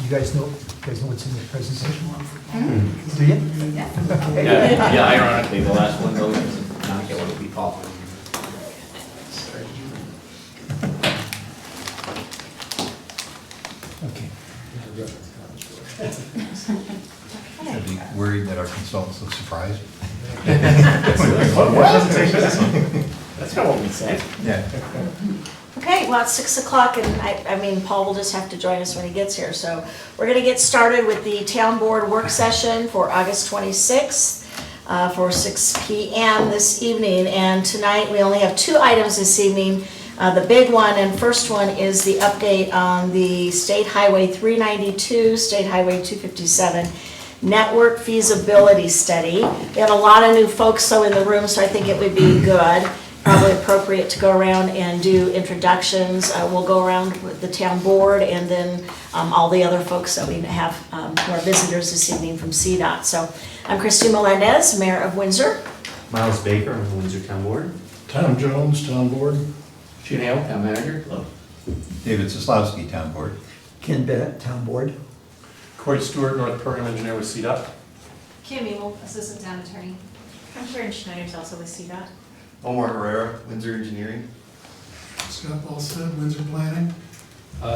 You guys know what's in the presentation? Do you? Yeah, ironically, the last one, though, is not get one to be Paul. Okay. I'd be worried that our consultants look surprised. What presentation is this one? That's not what we said. Yeah. Okay, well, it's 6 o'clock, and I mean, Paul will just have to join us when he gets here. So we're gonna get started with the town board work session for August 26th for 6 PM this evening. And tonight, we only have 2 items this evening. The big one and first one is the update on the State Highway 392, State Highway 257 network feasibility study. We have a lot of new folks in the room, so I think it would be good, probably appropriate to go around and do introductions. We'll go around with the town board and then all the other folks that we have who are visitors this evening from CDOT. So I'm Christine Melendez, Mayor of Windsor. Miles Baker, I'm the Windsor Town Board. Tom Jones, Town Board. Shane Hale, Town Manager. Hello. David Soslowski, Town Board. Ken Bennett, Town Board. Corey Stewart, North Program Engineer with CDOT. Kim Evil, Assistant Town Attorney. I'm Sharon Schneider's also with CDOT. Omar Herrera, Windsor Engineering. Scott Balstead, Windsor Planning.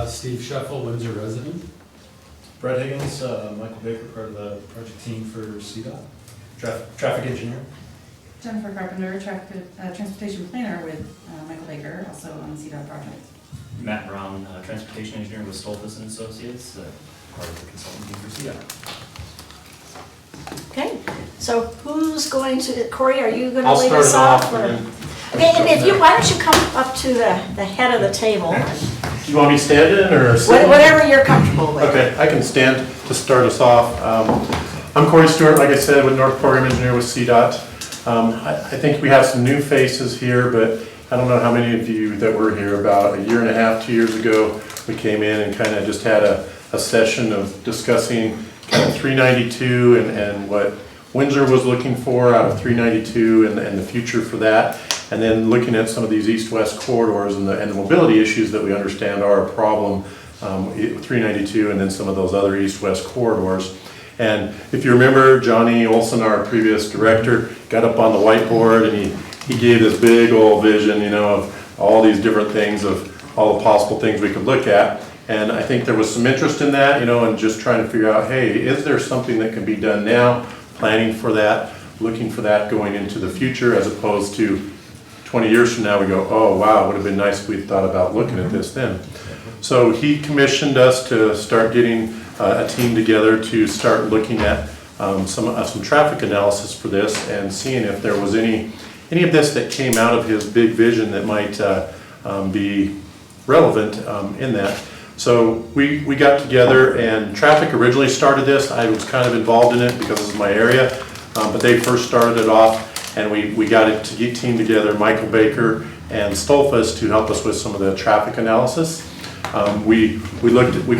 Steve Sheffel, Windsor resident. Brett Higgins, Michael Baker, part of the project team for CDOT. Traffic engineer. Jennifer Carpenter, Transportation Planner with Michael Baker, also on the CDOT project. Matt Brown, Transportation Engineer with Stolfus and Associates, part of the consulting team for CDOT. Okay, so who's going to, Corey, are you going to I'll lead start us it off? off or- and then- Okay, and if you, why don't you come up to the head of the table, Do you want me standing or sitting? whatever you're comfortable with. Okay, I can stand to start us off. I'm Corey Stewart, like I said, with North Program Engineer with CDOT. I think we have some new faces here, but I don't know how many of you that were here about a year and a half, 2 years ago. We came in and kind of just had a session of discussing kind of 392 and what Windsor was looking for out of 392 and the future for that. And then looking at some of these east-west corridors and the mobility issues that we understand are a problem, 392 and then some of those other east-west corridors. And if you remember, Johnny Olson, our previous director, got up on the whiteboard and he gave this big old vision, of all these different things, of all the possible things we could look at. And I think there was some interest in that, and just trying to figure out, hey, is there something that can be done now, planning for that, looking for that going into the future, as opposed to 20 years from now we go, oh wow, it would have been nice if we'd thought about looking at this then. So he commissioned us to start getting a team together to start looking at some traffic analysis for this and seeing if there was any of this that came out of his big vision that might be relevant in that. So we got together, and traffic originally started this. I was kind of involved in it because this is my area, but they first started it off, and we got it to get team together, Michael Baker and Stolfus, to help us with some of the traffic analysis. We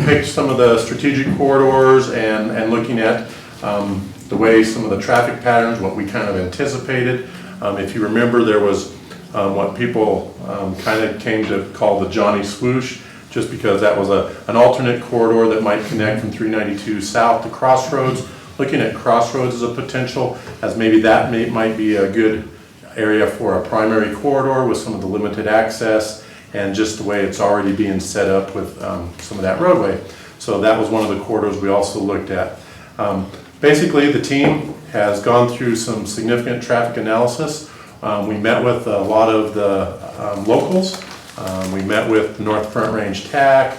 picked some of the strategic corridors and looking at the way some of the traffic patterns, what we kind of anticipated. If you remember, there was what people kind of came to call the Johnny Swoosh, just because that was an alternate corridor that might connect from 392 south to Crossroads. Looking at Crossroads as a potential, as maybe that might be a good area for a primary corridor with some of the limited access and just the way it's already being set up with some of that roadway. So that was one of the corridors we also looked at. Basically, the team has gone through some significant traffic analysis. We met with a lot of the locals. We met with North Front Range TAC.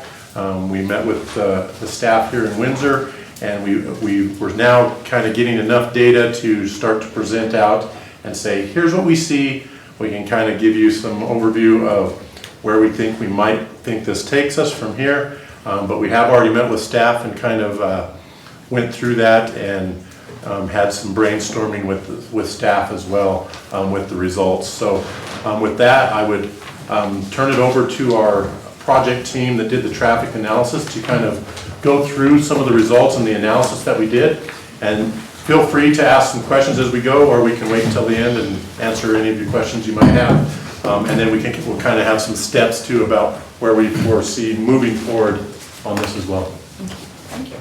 We met with the staff here in Windsor, and we were now kind of getting enough data to start to present out and say, here's what we see. We can kind of give you some overview of where we might think this takes us from here. But we have already met with staff and kind of went through that and had some brainstorming with staff as well with the results. So with that, I would turn it over to our project team that did the traffic analysis to kind of go through some of the results and the analysis that we did. And feel free to ask some questions as we go, or we can wait until the end and answer any of your questions you might have. And then we'll kind of have some steps too about where we foresee moving forward on this as well. Thank you.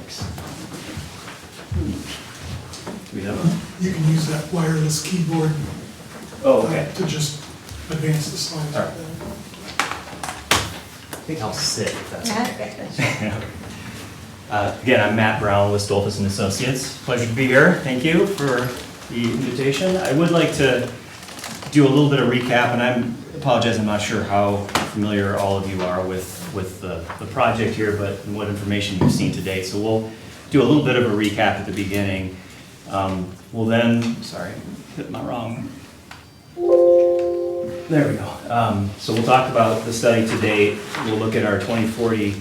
Do we have You can use that wireless keyboard to just advance the slides. All right. I think I'll sit if that's okay. Again, I'm Matt Brown with Stolfus and Associates. Pleasure to be here. Thank you for the invitation. I would like to do a little bit of recap, and I apologize, I'm not sure how familiar all of you are with the project here, but what information you've seen to date. So we'll do a little bit of a recap at the beginning. We'll then, sorry, hit my wrong. There we go. So we'll talk about the study to date. We'll look at our 2040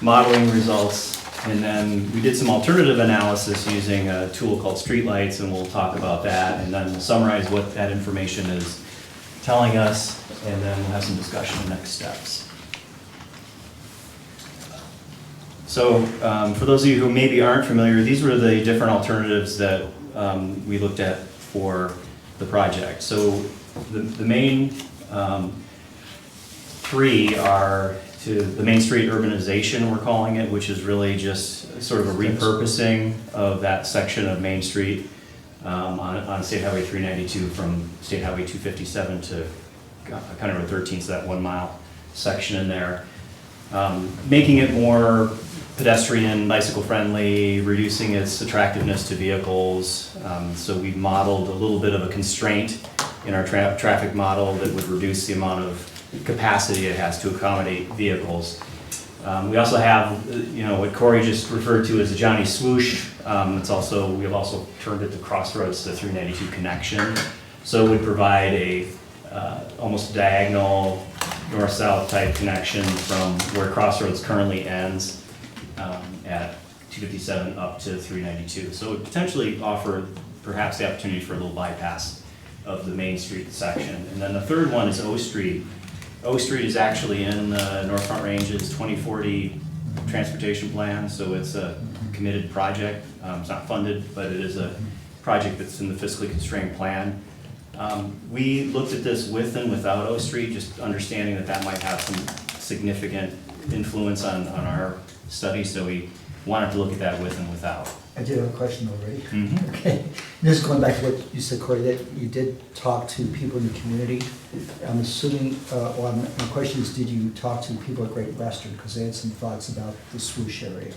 modeling results. And then we did some alternative analysis using a tool called Streetlights, and we'll talk about that. And then we'll summarize what that information is telling us, and then we'll have some discussion on next steps. So for those of you who maybe aren't familiar, these were the different alternatives that we looked at for the project. So the main three are to the Main Street urbanization, we're calling it, which is really just sort of a repurposing of that section of Main Street on State Highway 392 from State Highway 257 to County Road 13, so that 1 mile section in there. Making it more pedestrian, bicycle friendly, reducing its attractiveness to vehicles. So we modeled a little bit of a constraint in our traffic model that would reduce the amount of capacity it has to accommodate vehicles. We also have, what Corey just referred to as a Johnny Swoosh. We've also turned it the Crossroads to 392 connection. So it would provide a almost diagonal north-south type connection from where Crossroads currently ends at 257 up to 392. So it would potentially offer perhaps the opportunity for a little bypass of the Main Street section. And then the third one is O Street. O Street is actually in North Front Range's 2040 transportation plan, so it's a committed project. It's not funded, but it is a project that's in the fiscally constrained plan. We looked at this with and without O Street, just understanding that that might have some significant influence on our study, so we wanted to look at that with and without. I did have a question already. Mhm. Okay, just going back to what you said, Corey, that you did talk to people in the community. I'm assuming, my question is, did you talk to people at Great Western? Because they had some thoughts about the swoosh area.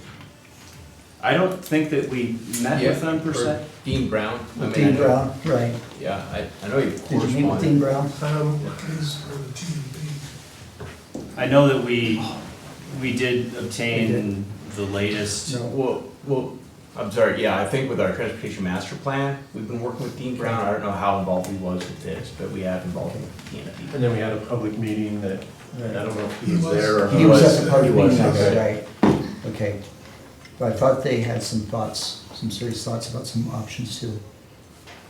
I don't think that we met with them per se. Dean Brown. I mean, Dean Brown, right. Yeah, I know you Did you meet with Dean corresponded. Brown? Is for the TMP. I know that we did obtain the latest. No. Well, I'm sorry, yeah, I think with our transportation master plan, we've been working with Dean Brown. I don't know how involved he was with this, but we have involved him with TNFD. And then we had a public meeting that, I don't know if he He was was. there or. He was at the public He was, meeting, okay. right? Okay. But I thought they had some thoughts, some serious thoughts about some options too.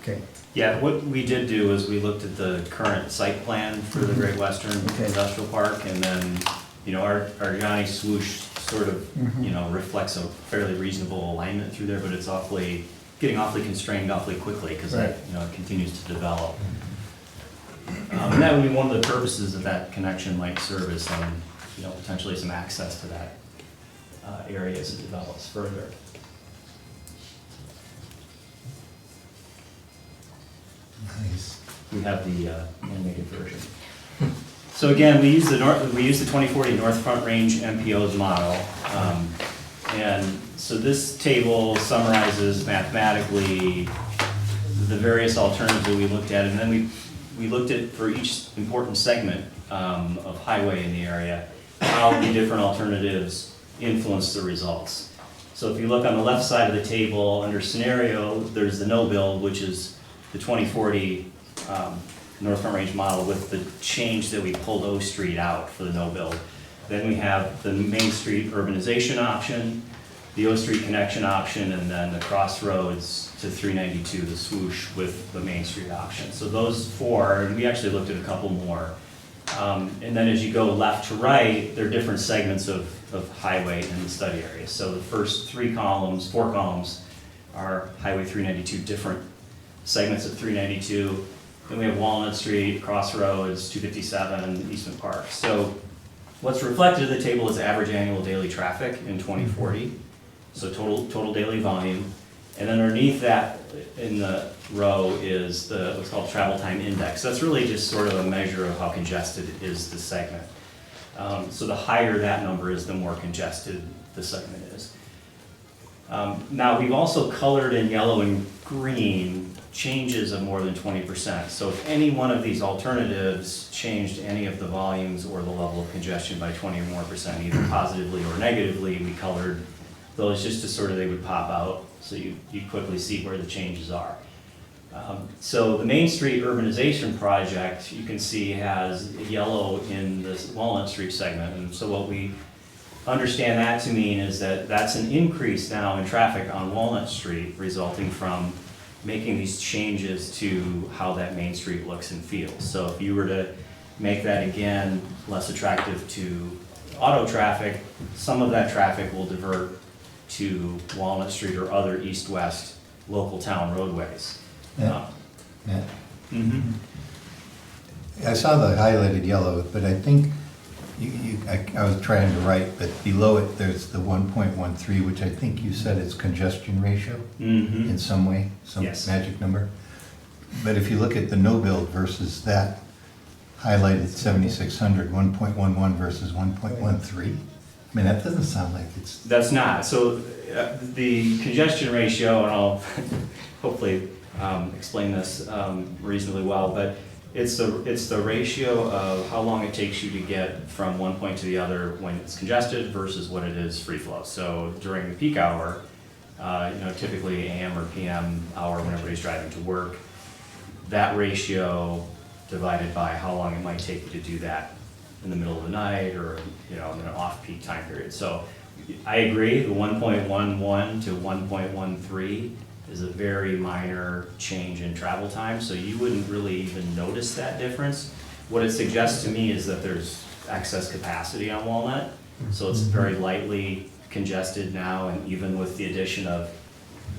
Okay. Yeah, what we did do is we looked at the current site plan for the Great Western Okay. Industrial Park, and then, our Johnny Swoosh sort of, Mhm. reflects a fairly reasonable alignment through there, but it's getting awfully constrained awfully quickly, because Right. it continues to develop. And that would be one of the purposes of that connection might serve as some, potentially some access to that area as it develops further. Nice. We have the animated version. So again, we use the 2040 North Front Range MPO's model. And so this table summarizes mathematically the various alternatives that we looked at. And then we looked at, for each important segment of highway in the area, how the different alternatives influence the results. So if you look on the left side of the table, under scenario, there's the no build, which is the 2040 North Front Range model with the change that we pulled O Street out for the no build. Then we have the Main Street urbanization option, the O Street connection option, and then the Crossroads to 392, the swoosh with the Main Street option. So those four, and we actually looked at a couple more. And then as you go left to right, there are different segments of highway in the study area. So the first four columns are Highway 392, different segments of 392. Then we have Walnut Street, Crossroads, 257, Eastman Park. So what's reflected in the table is average annual daily traffic in 2040. So total daily volume. And then underneath that in the row is what's called travel time index. That's really just sort of a measure of how congested is the segment. So the higher that number is, the more congested the segment is. Now we've also colored in yellow and green changes of more than 20%. So if any one of these alternatives changed any of the volumes or the level of congestion by 20 or more percent, either positively or negatively, we colored those just to sort of, they would pop out so you quickly see where the changes are. So the Main Street Urbanization Project, you can see has yellow in this Walnut Street segment. And so what we understand that to mean is that that's an increase now in traffic on Walnut Street resulting from making these changes to how that Main Street looks and feels. So if you were to make that again less attractive to auto traffic, some of that traffic will divert to Walnut Street or other east-west local town roadways. Matt? Mhm. I saw the highlighted yellow, but I think I was trying to write, but below it, there's the 1.13, which I think you said is congestion ratio Mhm. in some way, some Yes. magic number. But if you look at the no build versus that highlighted 7,600, 1.11 versus 1.13, I mean, that doesn't sound like it's, That's not. So the congestion ratio, and I'll hopefully explain this reasonably well, but it's the ratio of how long it takes you to get from one point to the other when it's congested versus what it is free flow. So during the peak hour, typically AM or PM hour when everybody's driving to work, that ratio divided by how long it might take you to do that in the middle of the night or in an off-peak time period. So I agree, the 1.11 to 1.13 is a very minor change in travel time, so you wouldn't really even notice that difference. What it suggests to me is that there's excess capacity on Walnut, so it's very lightly congested now, and even with the addition of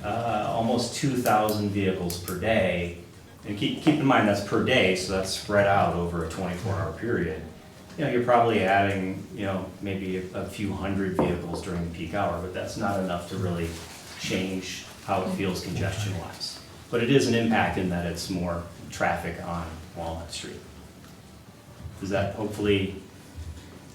almost 2,000 vehicles per day, and keep in mind that's per day, so that's spread out over a 24-hour period. You're probably adding, maybe a few hundred vehicles during the peak hour, but that's not enough to really change how it feels congestion-wise. But it is an impact in that it's more traffic on Walnut Street. Does that hopefully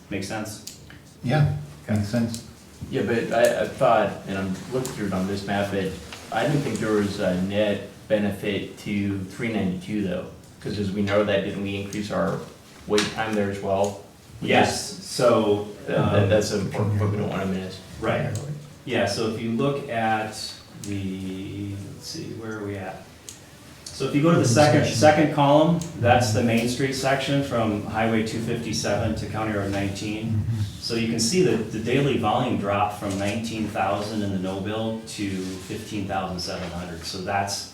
make sense? yeah, makes sense. Yeah, but I thought, and I'm looking through it on this map, but I didn't think there was a net benefit to 392 though, because as we know that, didn't we increase our wait time there as well? Yes, so. That's an important point we don't want to miss. Right. Yeah, so if you look at let's see, where are we at? So if you go to the second column, that's the Main Street section from Highway 257 to County Road 19. So you can see that the daily volume dropped from 19,000 in the no build to 15,700. So that's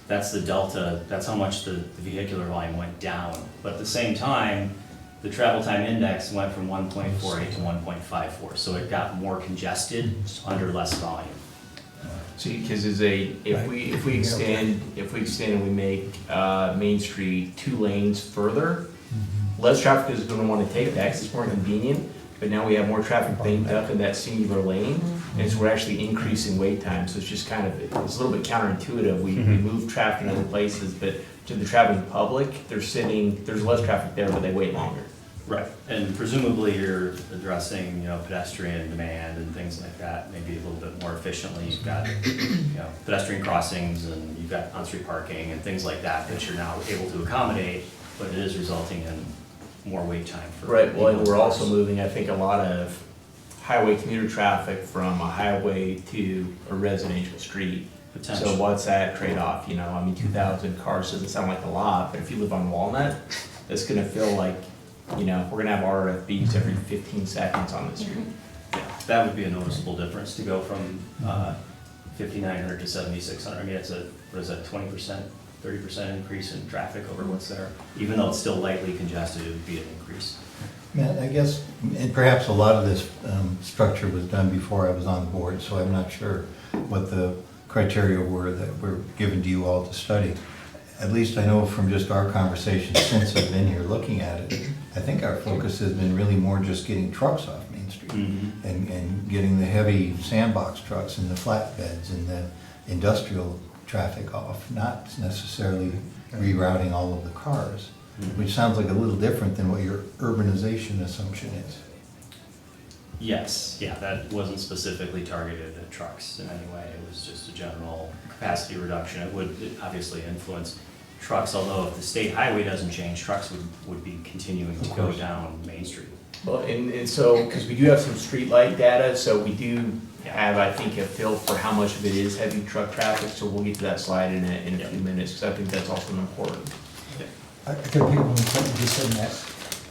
the delta, that's how much the vehicular volume went down. But at the same time, the travel time index went from 1.48 to 1.54. So it got more congested under less volume. See, because if we extend and we make Main Street 2 lanes further, less traffic is going to want to take that 'cause it's more convenient. But now we have more traffic banked up in that singular lane, and so we're actually increasing wait time. So it's just it's a little bit counterintuitive. We move traffic in other places, but to the traveling public, there's less traffic there, but they wait longer. Right, and presumably you're addressing, pedestrian demand and things like that, maybe a little bit more efficiently. You've got, pedestrian crossings and you've got on-street parking and things like that you're now able to accommodate, but it is resulting in more wait time for. Right, well, and people. we're also moving, I think, a lot of highway commuter traffic from a highway to a residential street. Potential. So what's that trade-off, 2,000 cars doesn't sound like a lot, but if you live on Walnut, it's gonna feel like, we're gonna have RFBs every 15 seconds on the street. Yeah, that would be a noticeable difference to go from 5,900 to 7,600. I mean, it's a 20%, 30% increase in traffic over what's there. Even though it's still lightly congested, it would be an increase. Matt, I guess, and perhaps a lot of this structure was done before I was on the board, so I'm not sure what the criteria were that were given to you all to study. At least I know from just our conversations since I've been here looking at it, I think our focus has been really more just getting trucks off Main Street and getting the heavy sandbox trucks and the flatbeds and the industrial traffic off, not necessarily rerouting all of the cars, which sounds like a little different than what your urbanization assumption is. Yes, yeah, that wasn't specifically targeted at trucks in any way. It was just a general capacity reduction. It would obviously influence trucks, although if the state highway doesn't change, trucks would be continuing to go down Main Street. Well, and so, because we do have some street light data, so we do have, I think, a feel for how much of it is heavy truck traffic, so we'll get to that slide in a few minutes, because I think that's also important. I think people in Clinton just said that,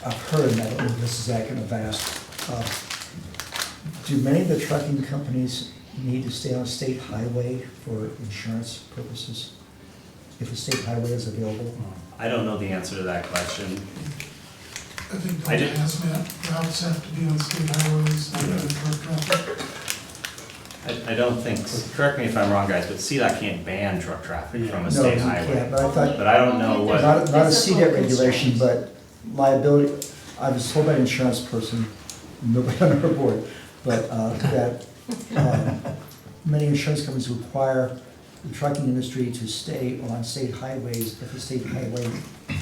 I've heard, and I don't know if this is accurate or vast. Do many of the trucking companies need to stay on a state highway for insurance purposes? If a state highway is available? I don't know the answer to that question. I think I the did- hazmat routes have to be on state highways, not on truck traffic. I don't think, correct me if I'm wrong, guys, but CDOT can't ban truck traffic from a No, state you highway. can't, but I thought, But I don't know what, not a Physical CDET regulation, constraints. but liability, I was told by an insurance person, nobody on our board, but that many insurance companies require the trucking industry to stay on state highways if the state highway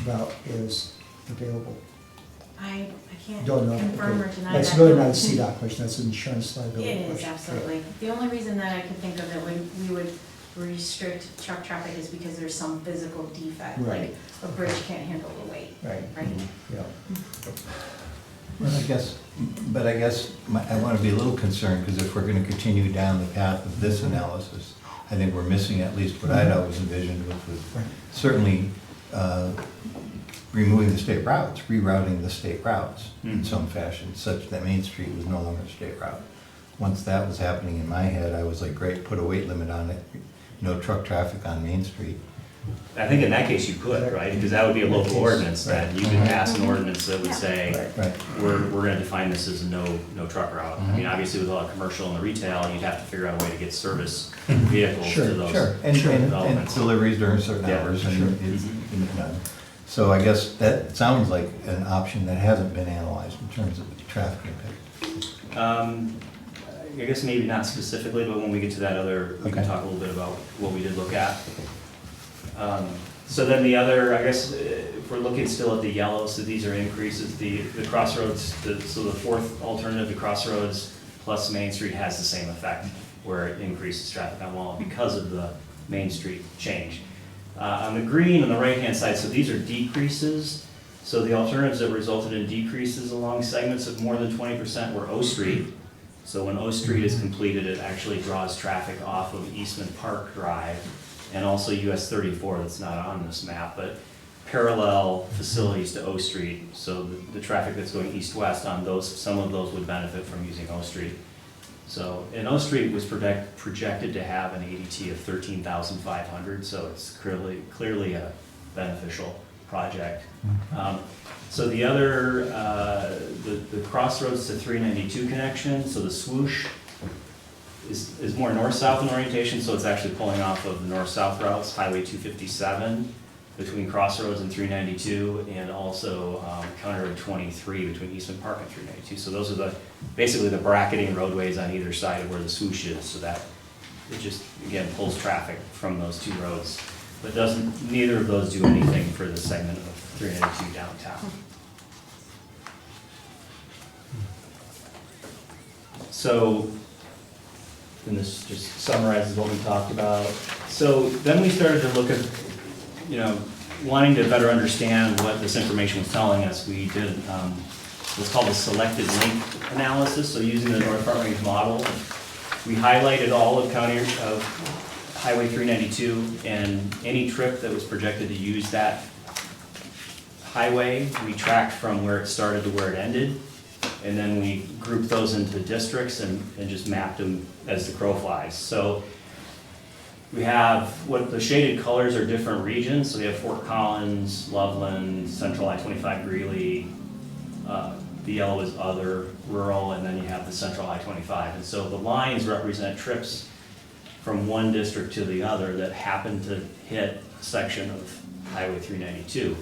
route is available. I can't Don't know. confirm or Okay. deny that. That's really not a CDOT question, that's an insurance liability It question. is, absolutely. The only reason that I could think of that we would restrict truck traffic is because there's some physical defect, like Right. a bridge can't handle the weight, Right, right? yeah. Well, I guess, I want to be a little concerned, because if we're going to continue down the path of this analysis, I think we're missing at least what I'd always envisioned, which was Right. certainly removing the state routes, rerouting the state routes in Mhm. some fashion, such that Main Street was no longer a state route. Once that was happening in my head, I was like, great, put a weight limit on it, no truck traffic on Main Street. I think in that case you could, right? Because that would be a local ordinance, that you could pass an ordinance that would say, Right. we're gonna define this as a no truck route. I mean, obviously with a lot of commercial and the retail, you'd have to figure out a way to get service vehicles Sure, to those sure, and developments. deliveries during certain Yeah, hours, sure. and it's been done. So I guess that sounds like an option that hasn't been analyzed in terms of the traffic impact. I guess maybe not specifically, but when we get to that other, we can Okay. talk a little bit about what we did look at. So then the other, I guess, if we're looking still at the yellow, so these are increases, the Crossroads, so the fourth alternative, the Crossroads plus Main Street has the same effect, where it increases traffic on Walnut because of the Main Street change. On the green on the right-hand side, so these are decreases. So the alternatives that resulted in decreases along segments of more than 20% were O Street. So when O Street is completed, it actually draws traffic off of Eastman Park Drive and also US 34, that's not on this map, but parallel facilities to O Street. So the traffic that's going east-west on those, some of those would benefit from using O Street. So, and O Street was projected to have an ADT of 13,500, so it's clearly a beneficial project. So the other, the Crossroads to 392 connection, so the swoosh is more north-south in orientation, so it's actually pulling off of the north-south routes, Highway 257 between Crossroads and 392, and also County Road 23 between Eastman Park and 392. So those are basically the bracketing roadways on either side of where the swoosh is, so that it just, again, pulls traffic from those two roads. But neither of those do anything for the segment of 392 downtown. So, and this just summarizes what we talked about. So then we started to look at, wanting to better understand what this information was telling us. We did what's called a selected link analysis. So using the North Front Range model, we highlighted all of Highway 392, and any trip that was projected to use that highway, we tracked from where it started to where it ended. And then we grouped those into districts and just mapped them as the crow flies. So we have, what the shaded colors are different regions. So we have Fort Collins, Loveland, Central I-25 Greeley. The yellow is other, rural, and then you have the Central I-25. And so the lines represent trips from one district to the other that happen to hit a section of Highway 392.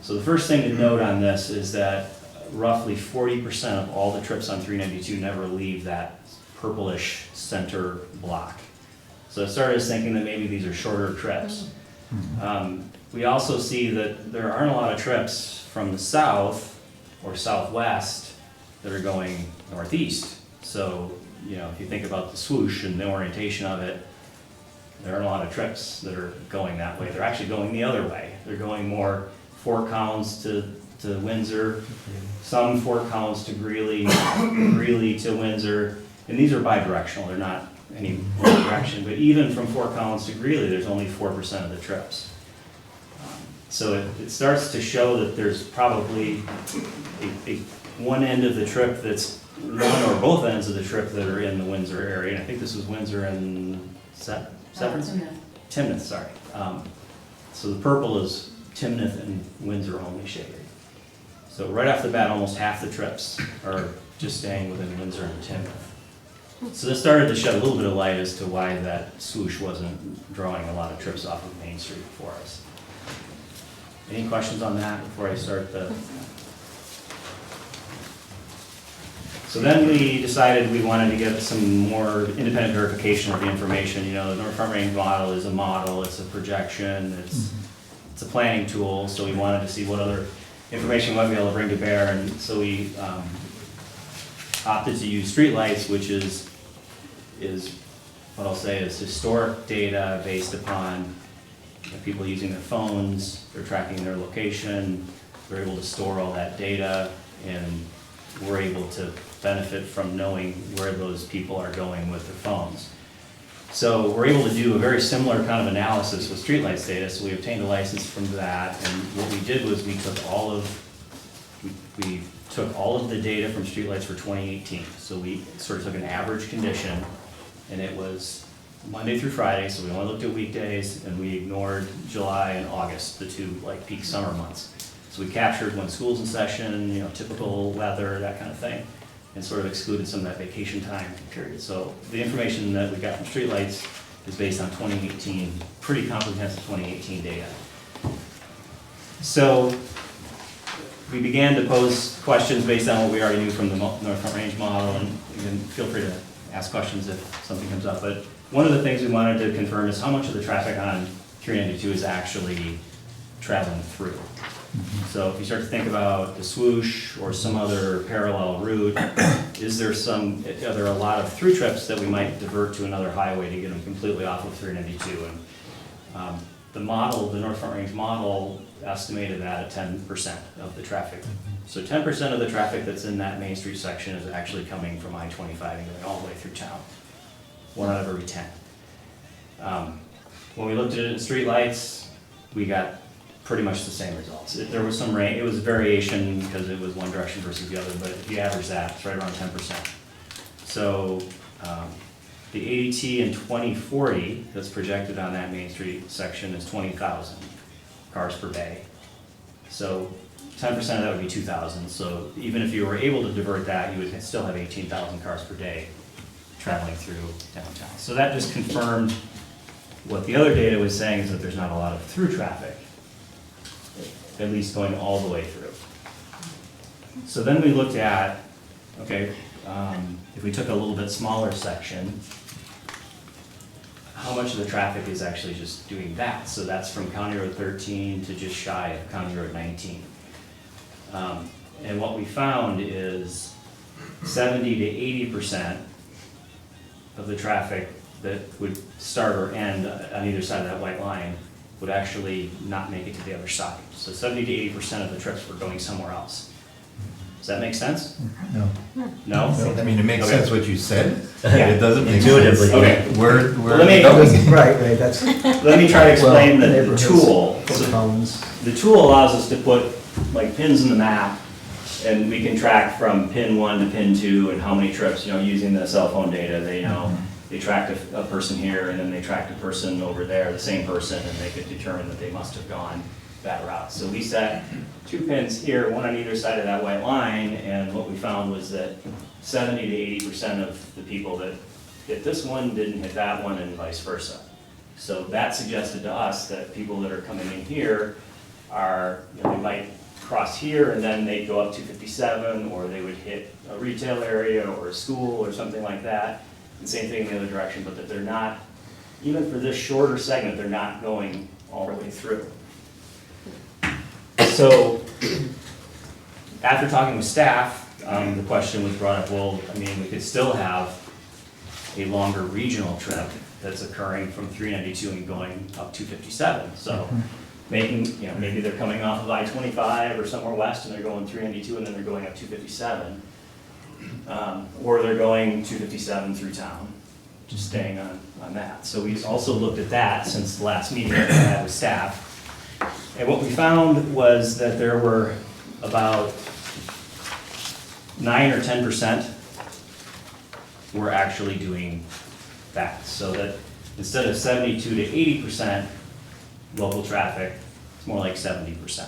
So the first thing to note on this is that roughly 40% of all the trips on 392 never leave that purplish center block. So I started thinking that maybe these are shorter trips. We also see that there aren't a lot of trips from the south or southwest that are going northeast. So, if you think about the swoosh and the orientation of it, there aren't a lot of trips that are going that way. They're actually going the other way. They're going more Fort Collins to Windsor, some Fort Collins to Greeley, Greeley to Windsor, and these are bidirectional, they're not any one direction, but even from Fort Collins to Greeley, there's only 4% of the trips. So it starts to show that there's probably one end of the trip that's one or both ends of the trip that are in the Windsor area. And I think this was Windsor and Timnath, sorry. So the purple is Timnath and Windsor only shaded. So right off the bat, almost half the trips are just staying within Windsor and Timnath. So this started to shed a little bit of light as to why that swoosh wasn't drawing a lot of trips off of Main Street for us. Any questions on that before I start the? So then we decided we wanted to get some more independent verification of the information. You know, the North Front Range model is a model, it's a projection, it's a planning tool, so we wanted to see what other information we might be able to bring to bear, and so we opted to use streetlights, which is what I'll say is historic data based upon people using their phones, they're tracking their location, they're able to store all that data, and we're able to benefit from knowing where those people are going with their phones. So we're able to do a very similar kind of analysis with streetlights data, so we obtained a license from that, and what we did was we took all of the data from streetlights for 2018. So we sort of took an average condition, and it was Monday through Friday, so we only looked at weekdays, and we ignored July and August, the two like peak summer months. So we captured when school's in session, you know, typical weather, that kind of thing, and sort of excluded some of that vacation time period. So the information that we got from streetlights is based on 2018, pretty comprehensive 2018 data. So we began to pose questions based on what we already knew from the North Front Range model, and you can feel free to ask questions if something comes up. But one of the things we wanted to confirm is how much of the traffic on 392 is actually traveling through. So if you start to think about the swoosh or some other parallel route, are there a lot of through trips that we might divert to another highway to get them completely off of 392? And the model, the North Front Range model, estimated that at 10% of the traffic. So 10% of the traffic that's in that Main Street section is actually coming from I-25 and going all the way through town. 1 out of every 10. When we looked at it in streetlights, we got pretty much the same results. There was some range, it was variation because it was one direction versus the other, but if you average that, it's right around 10%. So the ADT in 2040 that's projected on that Main Street section is 20,000 cars per day. So 10% of that would be 2,000. So even if you were able to divert that, you would still have 18,000 cars per day traveling through downtown. So that just confirmed what the other data was saying, is that there's not a lot of through traffic, at least going all the way through. So then we looked at, okay, if we took a little bit smaller section, how much of the traffic is actually just doing that? So that's from County Road 13 to just shy of County Road 19. And what we found is 70 to 80% of the traffic that would start or end on either side of that white line would actually not make it to the other side. So 70 to 80% of the trips were going somewhere else. Does that make sense? No. No? I mean, it makes Okay. sense what you said. Yeah. It doesn't make Intuitively, sense. Okay. We're let me- Right, that's. Let me try to explain Well, the neighborhoods, tool. flip phones. The tool allows us to put like pins in the map, and we can track from pin 1 to pin 2 and how many trips, using the cell phone data. They tracked a person here, and then they tracked a person over there, the same person, and they could determine that they must have gone that route. So we set 2 pins here, one on either side of that white line, and what we found was that 70 to 80% of the people that hit this one didn't hit that one, and vice versa. So that suggested to us that people that are coming in here are, they might cross here and then they'd go up 257, or they would hit a retail area or a school or something like that. And same thing in the other direction, but that they're not, even for this shorter segment, they're not going all the way through. So after talking with staff, the question was brought up, well, we could still have a longer regional trip that's occurring from 392 and going up 257. So making, maybe they're coming off of I-25 or somewhere west and they're going 392 and then they're going up 257. or they're going 257 through town, just staying on that. So we also looked at that since the last meeting that we had with staff. And what we found was that there were about 9 or 10% were actually doing that. So that instead of 72 to 80% local traffic, it's more like 70%.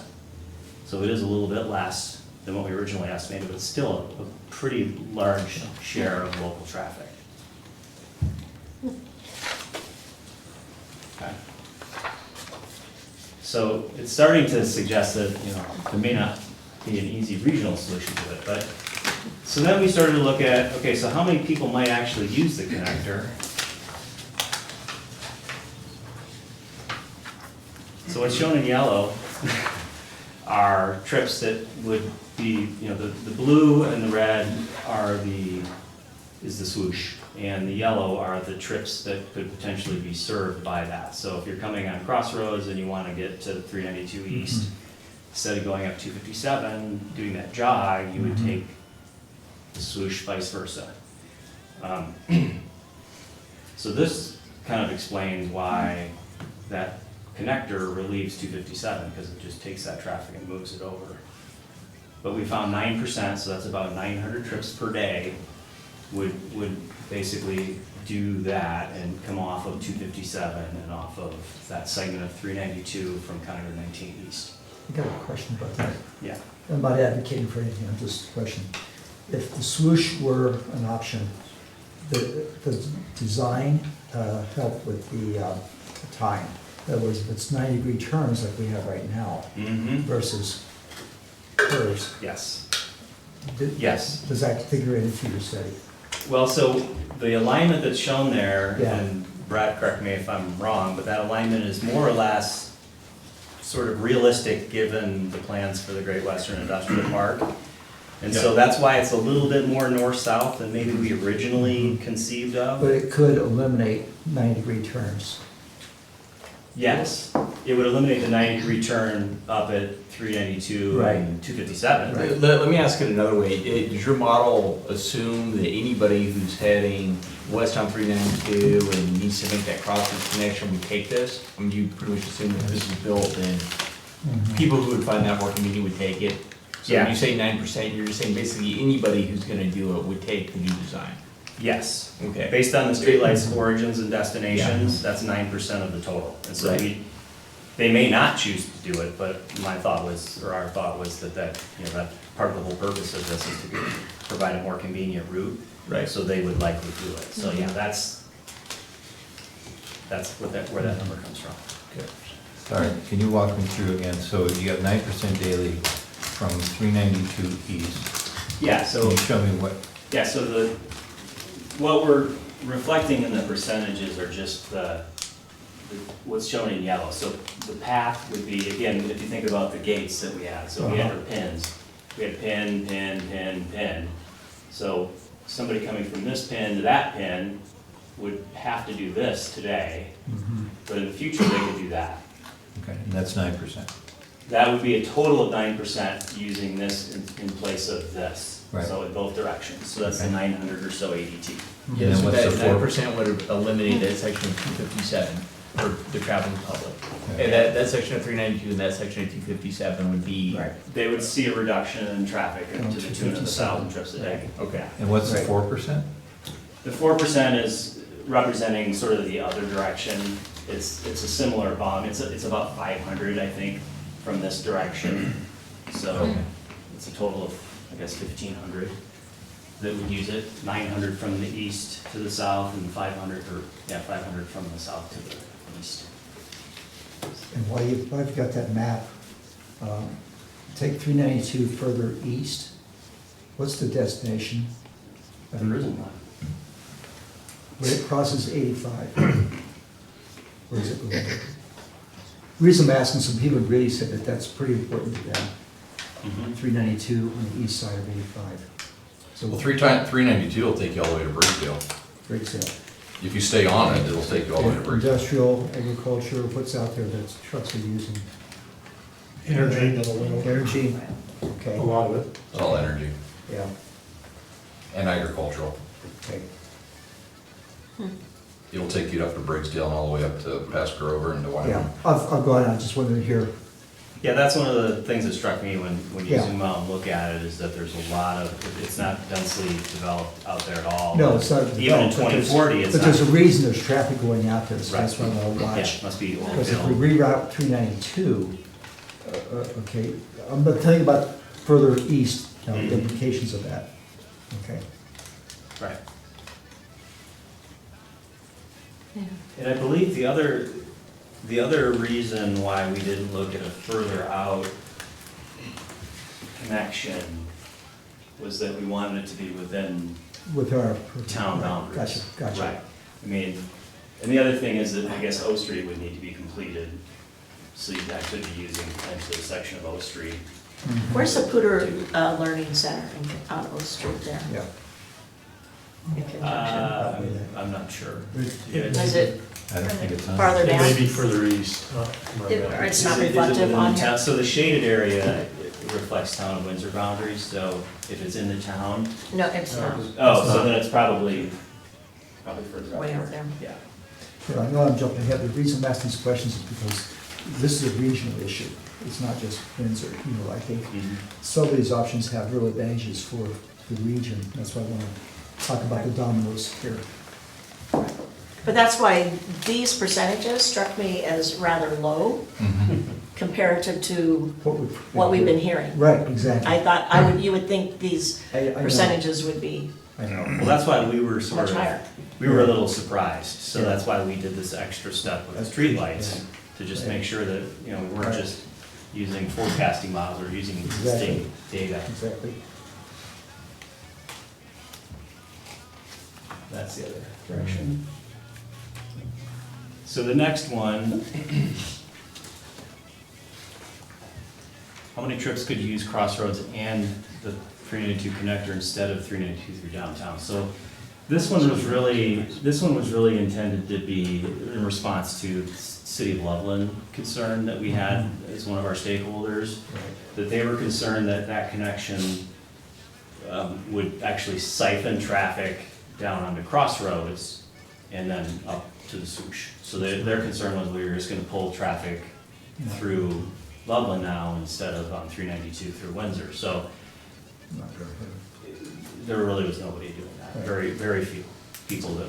So it is a little bit less than what we originally estimated, but it's still a pretty large share of local traffic. Okay. So it's starting to suggest that, there may not be an easy regional solution to it, but, so then we started to look at, okay, so how many people might actually use the connector? So what's shown in yellow are trips that would be, the blue and the red is the swoosh, and the yellow are the trips that could potentially be served by that. So if you're coming on Crossroads and you want to get to 392 East, instead of going up 257, doing that jog, you would take the swoosh, vice versa. So this kind of explains why that connector relieves 257, because it just takes that traffic and moves it over. But we found 9%, so that's about 900 trips per day, would basically do that and come off of 257 and off of that segment of 392 from County Road 19 East. I got a question about that. Yeah. I'm not advocating for anything, I'm just a question. If the swoosh were an option, the design help with the time? In other words, if it's 90-degree turns like we have right now versus curves, Yes. yes, does that figure into your study? Well, so the alignment that's shown there, Yeah. and Brad, correct me if I'm wrong, but that alignment is more or less sort of realistic given the plans for the Great Western Industrial Park. And so that's why it's a little bit more north-south than maybe we originally conceived of. But it could eliminate 90-degree turns. Yes, it would eliminate the 90-degree turn up at 392 Right. and 257. Right. Let me ask it another way. Does your model assume that anybody who's heading west on 392 and needs to make that crossroads connection would take this? I mean, you pretty much assume that this is built and people who would find that more convenient would take it? So when Yeah. you say 9%, you're just saying basically anybody who's gonna do it would take the new design? Yes. Okay. Based on the streetlights origins and destinations, that's 9% of the total. And so Right. they may not choose to do it, but my thought was, or our thought was that part of the whole purpose of this is to provide a more convenient route. Right. So they would likely do it. So yeah, that's where that number comes from. Sorry, can you walk me through again? So you have 9% daily from 392 east. Yeah, Can so, you show me what, yeah, so what we're reflecting in the percentages are just what's shown in yellow. So the path would be, again, if you think about the gates that we had, so we had our pins. We had pin, pin, pin, pin. So somebody coming from this pin to that pin would have to do this today, but in the future they could do that. okay, and that's 9%. That would be a total of 9% using this in place of this. Right. So in both directions. So that's the Okay. 900 or so ADT. Yeah, And so what's that the 9% would eliminate that section of 257 for the traveling public. Okay. And that section of 392 and that section of 257 would be. They would see a reduction in traffic to Oh, the tune of 1,000 trips a day. Okay. And what's the Right. 4%? The 4% is representing sort of the other direction. It's a similar bond. It's about 500, I think, from this direction. So Okay. it's a total of, I guess, 1,500 that would use it. 900 from the east to the south and 500 from the south to the east. And while you've got that map, take 392 further east. What's the destination? There isn't one. When it crosses 85, where is it going? The reason I'm asking, some people really said that that's pretty important to them. 392 on the east side of 85. So, Well, 392 will take you all the way to Bridgeville. great sale. If you stay on it, it'll take you all the way to Bridgeville. Industrial, agriculture, what's out there that trucks are using? Energy, Energy, okay, A lot of it. It's all energy. yeah. and agricultural. Okay. It'll take you up to Briggsdale and all the way up to past Grover and to Yeah, Wyoming. I'll go on, I just wanted to hear, Yeah, that's one of the things that struck me when you Yeah. zoom out and look at it, is that there's a lot of, it's not densely developed out there at all. no, it's not. Even in developed, but there's- 2040, it's But there's a not. reason there's traffic going out there, so that's Right. what I'll watch. Yeah, must be Because if Oakdale. we reroute 392, okay, but think about further east, you know, the implications of that, okay? Right. And I believe the other reason why we didn't look at a further out connection was that we wanted it to be within With our. town boundaries. Gotcha, gotcha. Right. I mean, and the other thing is that I guess O Street would need to be completed, so you'd actually be using potentially a section of O Street. Where's the Pooter Learning Center on O Street there? Yeah. In conjunction? I'm not sure. Is it I don't think it's on. farther It down? may be further east. It's not Is it reflective within on the here? town? So the shaded area it reflects town of Windsor boundaries, so if it's in the town, No, it's not. oh, so then it's probably further up Way here. out there. Yeah. Yeah, I know I'm jumping ahead, the reason I'm asking these questions is because this is a regional issue. It's not just Windsor, you know, I think Mhm. some of these options have real advantages for the region. That's why I want to talk about the dominoes here. But that's why these percentages struck me as rather low comparative to what we've been hearing. Right, exactly. I thought, you would think these I know. percentages would be I know. Well, that's why we were sort much of, higher. we were a little surprised, so Yeah. that's why we did this extra step with the That's- streetlights, yeah. to just Yeah. make sure that, you know, we weren't Right. just using forecasting models or using existing data. Exactly. That's the other direction. So the next one, how many trips could you use Crossroads and the 392 connector instead of 392 through downtown? So this one was really intended to be in response to City of Loveland concern that we had as one of our stakeholders, that they were concerned that that connection would actually siphon traffic down onto Crossroads and then up to the swoosh. So their concern was we were just gonna pull traffic through Loveland now instead of on 392 through Windsor. So Not very good. there really was nobody doing that. Right. Very, very few people that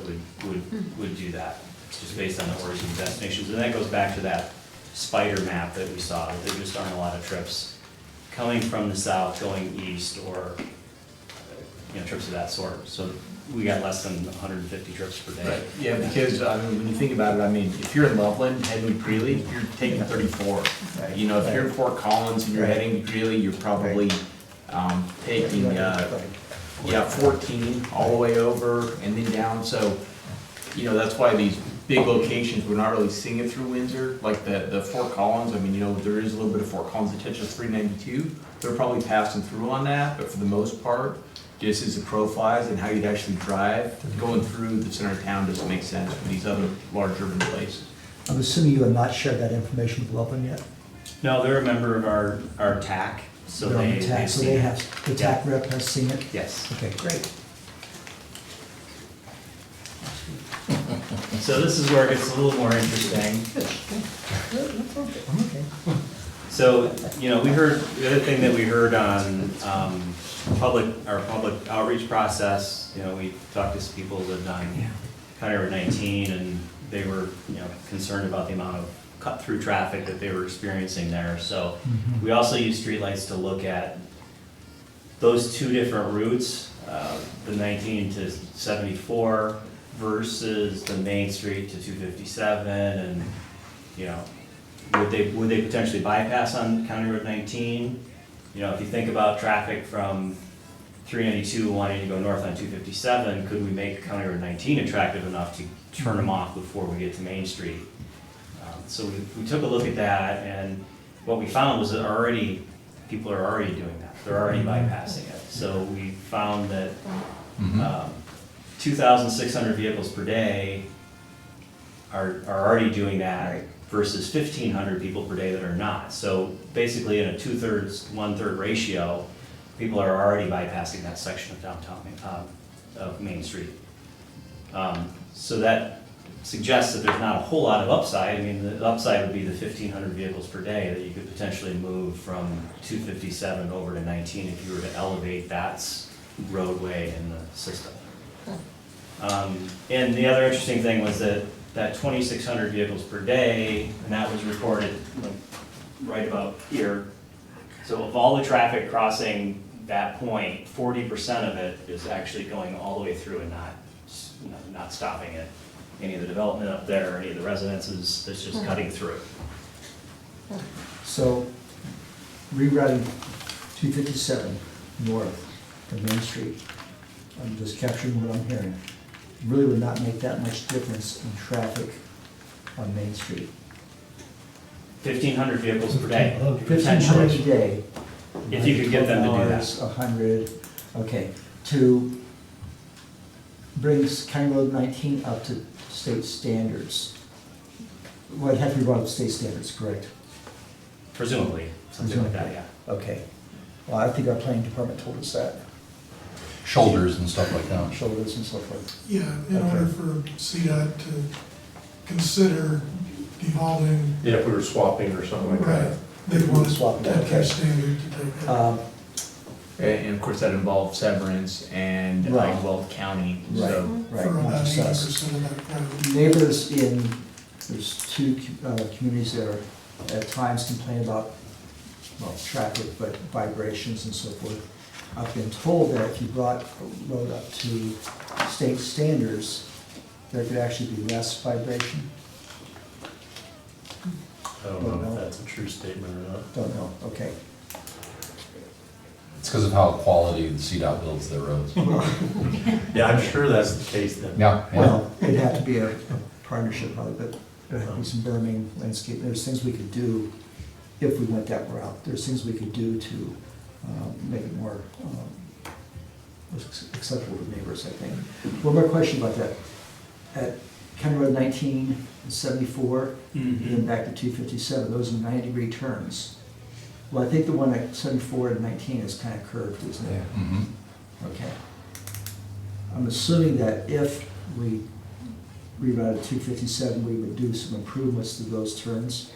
would do that, just based on the origin destinations. And that goes back to that spider map that we saw, that there just aren't a lot of trips coming from the south, going east, or, you know, trips of that sort. So we got less than 150 trips per day. Right, yeah, because, I mean, when you think about it, I mean, if you're in Loveland, heading to Greeley, you're taking 34. You know, if you're in Fort Collins and you're Right. heading to Greeley, you're probably, taking, yeah, 14 all the way over and then down, so, you know, that's why these big locations, we're not really seeing it through Windsor, like the Fort Collins, I mean, you know, there is a little bit of Fort Collins attention to 392, they're probably passing through on that, but for the most part, just as the crow flies and how you'd actually drive, going through the center of town doesn't make sense for these other large urban places. I'm assuming you have not shared that information with Loveland yet? No, they're a member of our TAC, so They're on they. the TAC, they've so seen they it. have, the TAC rep has seen it? Yes. Okay, great. So this is where it gets a little more interesting. I'm okay. So, you know, we heard, the other thing that we heard on our public outreach process, you know, we talked to some people that lived on County Road 19, and they were, you know, concerned about the amount of cut-through traffic that they were experiencing there. So we also use streetlights to look at those two different routes, the 19 to 74 versus the Main Street to 257, and, you know, would they potentially bypass on County Road 19? You know, if you think about traffic from 392 wanting to go north on 257, could we make County Road 19 attractive enough to turn them off before we get to Main Street? So we took a look at that, and what we found was that people are already doing that. They're already bypassing it. So we found that 2,600 vehicles per day are already doing that versus 1,500 people per day that are not. So basically in a 2/3, 1/3 ratio, People are already bypassing that section of downtown, of Main Street. So that suggests that there's not a whole lot of upside. I mean, the upside would be the 1,500 vehicles per day that you could potentially move from 257 over to 19 if you were to elevate that roadway in the system. And the other interesting thing was that 2,600 vehicles per day, and that was recorded like, right about here. So of all the traffic crossing that point, 40% of it is actually going all the way through and not stopping at any of the development up there, or any of the residences. It's just cutting through. So rerouting 257 north of Main Street, I'm just capturing what I'm hearing, really would not make that much difference in traffic on Main Street. 1,500 vehicles per day, 1,500 a potentially, day. if you could get them to do that. $12, 100, okay, to bring County Road 19 up to state standards. Well, it'd have to be brought up to state standards, correct? Presumably, something like that, yeah. Okay. Well, I think our planning department told us that, Shoulders and stuff like that. shoulders and so forth. Yeah, in Okay. order for CDOT to consider devolving, Yeah, if we were swapping or something like that. right, they'd want Swap that, that okay. standard to take that. And of course, that involves Severance and Right. Weld County, Right, so. right, For not about just us. 80% of that crowd. Neighbors in, there's two communities that are, at times complain about, well, traffic, but vibrations and so forth. I've been told that if you brought a road up to state standards, there could actually be less vibration. I don't know if that's a true statement or not. Don't know, okay. It's because of how quality the CDOT builds their roads. Yeah, I'm sure that's the case then. Yeah, yeah. Well, it'd have to be a partnership probably, but there'd have to be some berming, landscape, there's things we could do if we went that route. There's things we could do to make it more acceptable to neighbors, I think. One more question about that. At County Road 19 and 74, and then back to 257, those are 90-degree turns. Well, I think the one at 74 and 19 is kind of curved, isn't it? Mhm. Okay. I'm assuming that if we rerouted 257, we would do some improvements to those turns.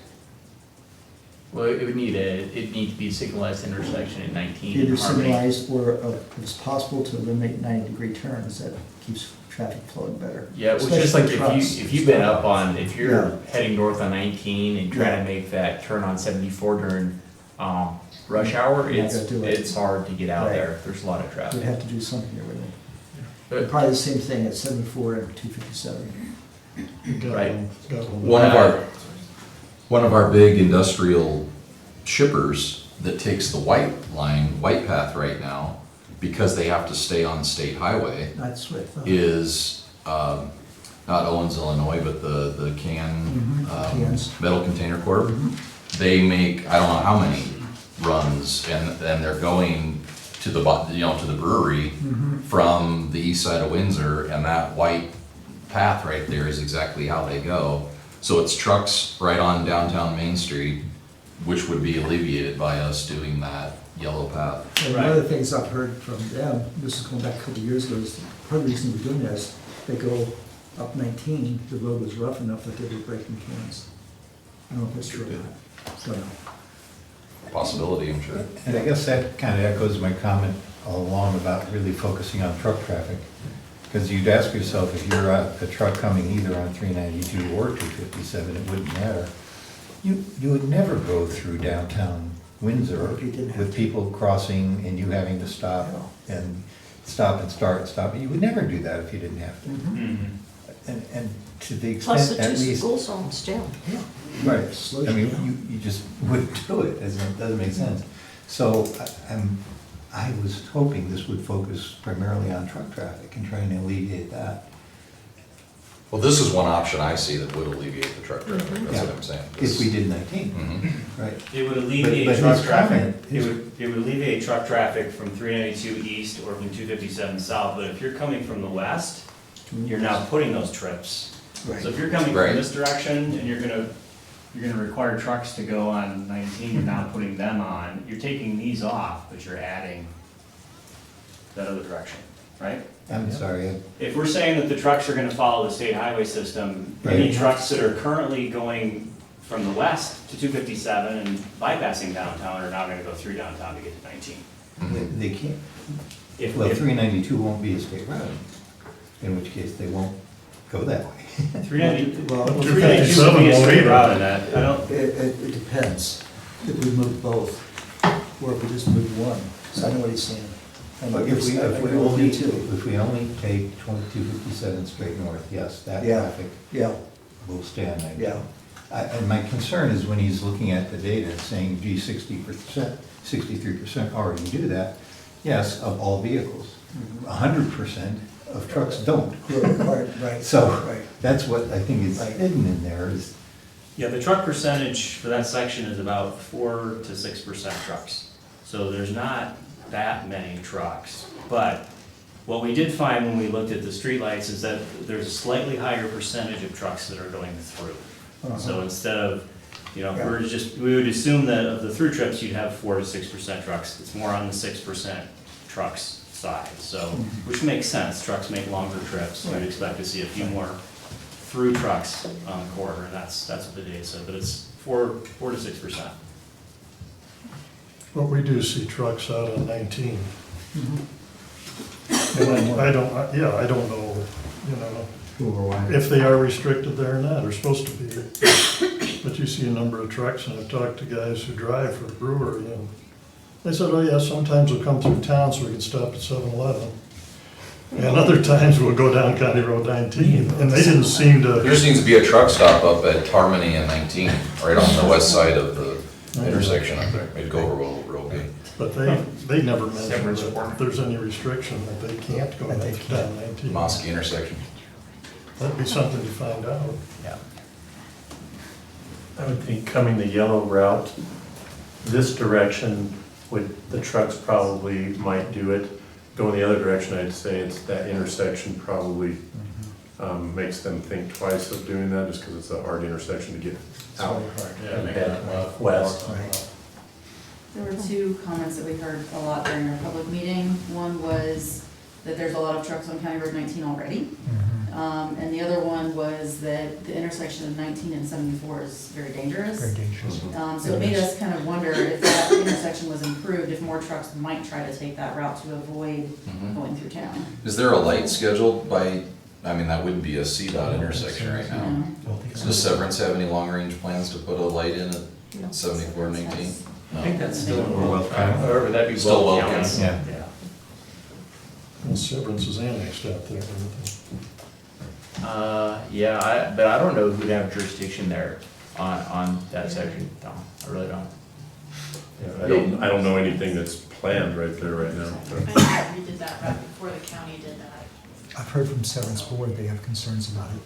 Well, it'd need to be a signalized intersection at 19 Either in Harmony. signalized or if it's possible to eliminate 90-degree turns, that keeps traffic flowing better. Yeah, well, Especially just like trucks. if you've been up on, if Yeah. you're heading north on 19 and trying Yeah. to make that turn on 74 during rush hour, You're not it's, gonna do it. it's hard to get out Right. there. There's a lot of We'd traffic. have to do something here, wouldn't we? But- Probably the same thing at 74 and 257. Right. One of our big industrial shippers that takes the white line, white path right now, because they have to stay on state highway, That's what. is, not Owens, Illinois, but the Cans. Metal Container Corp. They make, I don't know how many runs, and they're going to the, to the brewery from the east side of Windsor, and that white path right there is exactly how they go. So it's trucks right on downtown Main Street, which would be alleviated by us doing that yellow path. And one of the things I've heard from them, this is going back a couple of years ago, is part of the reason we're doing this, they go up 19, the road was rough enough that they were breaking cans. I don't know if that's true or not. Don't know. Possibility, I'm sure. And I guess that kind of echoes my comment all along about really focusing on truck traffic. Because you'd ask yourself, if you're a truck coming either on 392 or 257, it wouldn't matter. You would never go through downtown Windsor If you didn't have with to. people crossing and you having to stop and stop and start and stop. You would never do that if you didn't have to. And to the Plus extent, the at two least. school zones still. Right, Slows I you mean, down. you just wouldn't do it, it doesn't make sense. So I was hoping this would focus primarily on truck traffic and trying to alleviate that. Well, this is one option I see that would alleviate the truck traffic, that's what I'm saying. If we did 19, Mhm. right? It would alleviate But truck his traffic, comment is- it would alleviate truck traffic from 392 east or from 257 south, but if you're coming from the west, you're now putting those trips. Right. So if you're coming Right. from this direction and you're gonna require trucks to go on 19, you're not putting them on, you're taking these off, but you're adding that other direction, right? I'm sorry, If we're saying that the trucks are gonna follow the state highway system, any Right. trucks that are currently going from the west to 257 and bypassing downtown are now gonna go through downtown to get to 19. they can't, If, well, if 392 won't be a state road, in which case they won't go that way. 392 Well, 392 would be a straight route in that, I don't, It depends, if we move both, or if we just move one, so I know what he's saying. And But if we I agree with only, you too. if we only take 2257 straight north, yes, that Yeah. traffic Yeah, will stand. yeah, And my concern is when he's looking at the data, saying, gee, 60%, 63% already do that, yes, of all vehicles. 100% of trucks don't. right, So right. that's what I think is Right. hidden in there is, yeah, the truck percentage for that section is about 4 to 6% trucks. So there's not that many trucks, but what we did find when we looked at the streetlights is that there's a slightly higher percentage of trucks that are going through. So instead of, you know, we would assume that of the through trips, you'd have 4 to 6% trucks. It's more on the 6% trucks side, so, which makes sense. Trucks make longer trips. We'd expect to see a few more through trucks on the corridor, and that's what the data said, but it's 4 to 6%. But we do see trucks out on 19. And I don't know, you know, if they are restricted there or not, or supposed to be. But you see a number of trucks, and I've talked to guys who drive for the brewery, and they said, oh yeah, sometimes we'll come through town so we can stop at 7-Eleven. And other times we'll go down County Road 19, and they didn't seem to. There seems to be a truck stop up at Harmony and 19, right on the west side of the intersection up there. It'd go over real good. But they never mentioned that if there's any restriction that they can't go down 19. Mosque intersection. That'd be something to find out. Yeah. I would think coming the yellow route, this direction the trucks probably might do it. Going the other direction, I'd say it's that intersection probably makes them think twice of doing that, just because it's a hard intersection to get out and head west. There were two comments that we heard a lot during our public meeting. One was that there's a lot of trucks on County Road 19 already. And the other one was that the intersection of 19 and 74 is very dangerous. Very dangerous. So it made us kind of wonder if that intersection was improved, if more trucks might try to take that route to avoid going through town. Is there a light scheduled by, I mean, that wouldn't be a CDOT intersection right now. Does Severance have any long-range plans to put a light in at 74 and 19? I think that's still in Or Weld County, or that'd be Still Weld Weld County. County. yeah. And Severance is annexed out there. Yeah, but I don't know who'd have jurisdiction there on that section, Tom, I really don't. I don't know anything that's planned right there right now. We did that right before the county did that. I've heard from Severance Board, they have concerns about it.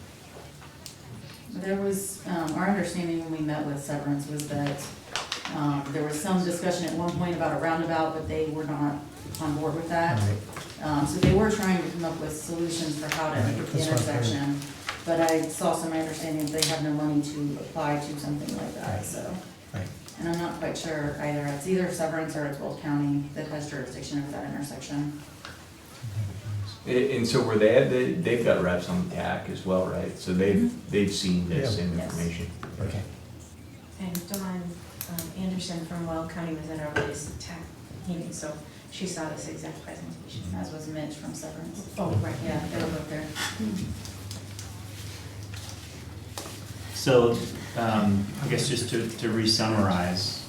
There was, our understanding when we met with Severance was that there was some discussion at one point about a roundabout, but they were not on board with that. So they were trying to come up with solutions for how to Right, get the that's what I've heard. intersection. But I saw some understanding that they have no money to apply to something like that, so. Right. And I'm not quite sure either. It's either Severance or it's Weld County that has jurisdiction over that intersection. And so were they've got reps on the TAC as well, right? So they've seen this same Yes. information. Okay. And Dawn Anderson from Weld County was at our latest TAC meeting, so she saw this exact presentation. As was Mitch from Severance. Oh, right, Yeah, they were both there. So, I guess just to re-summarize,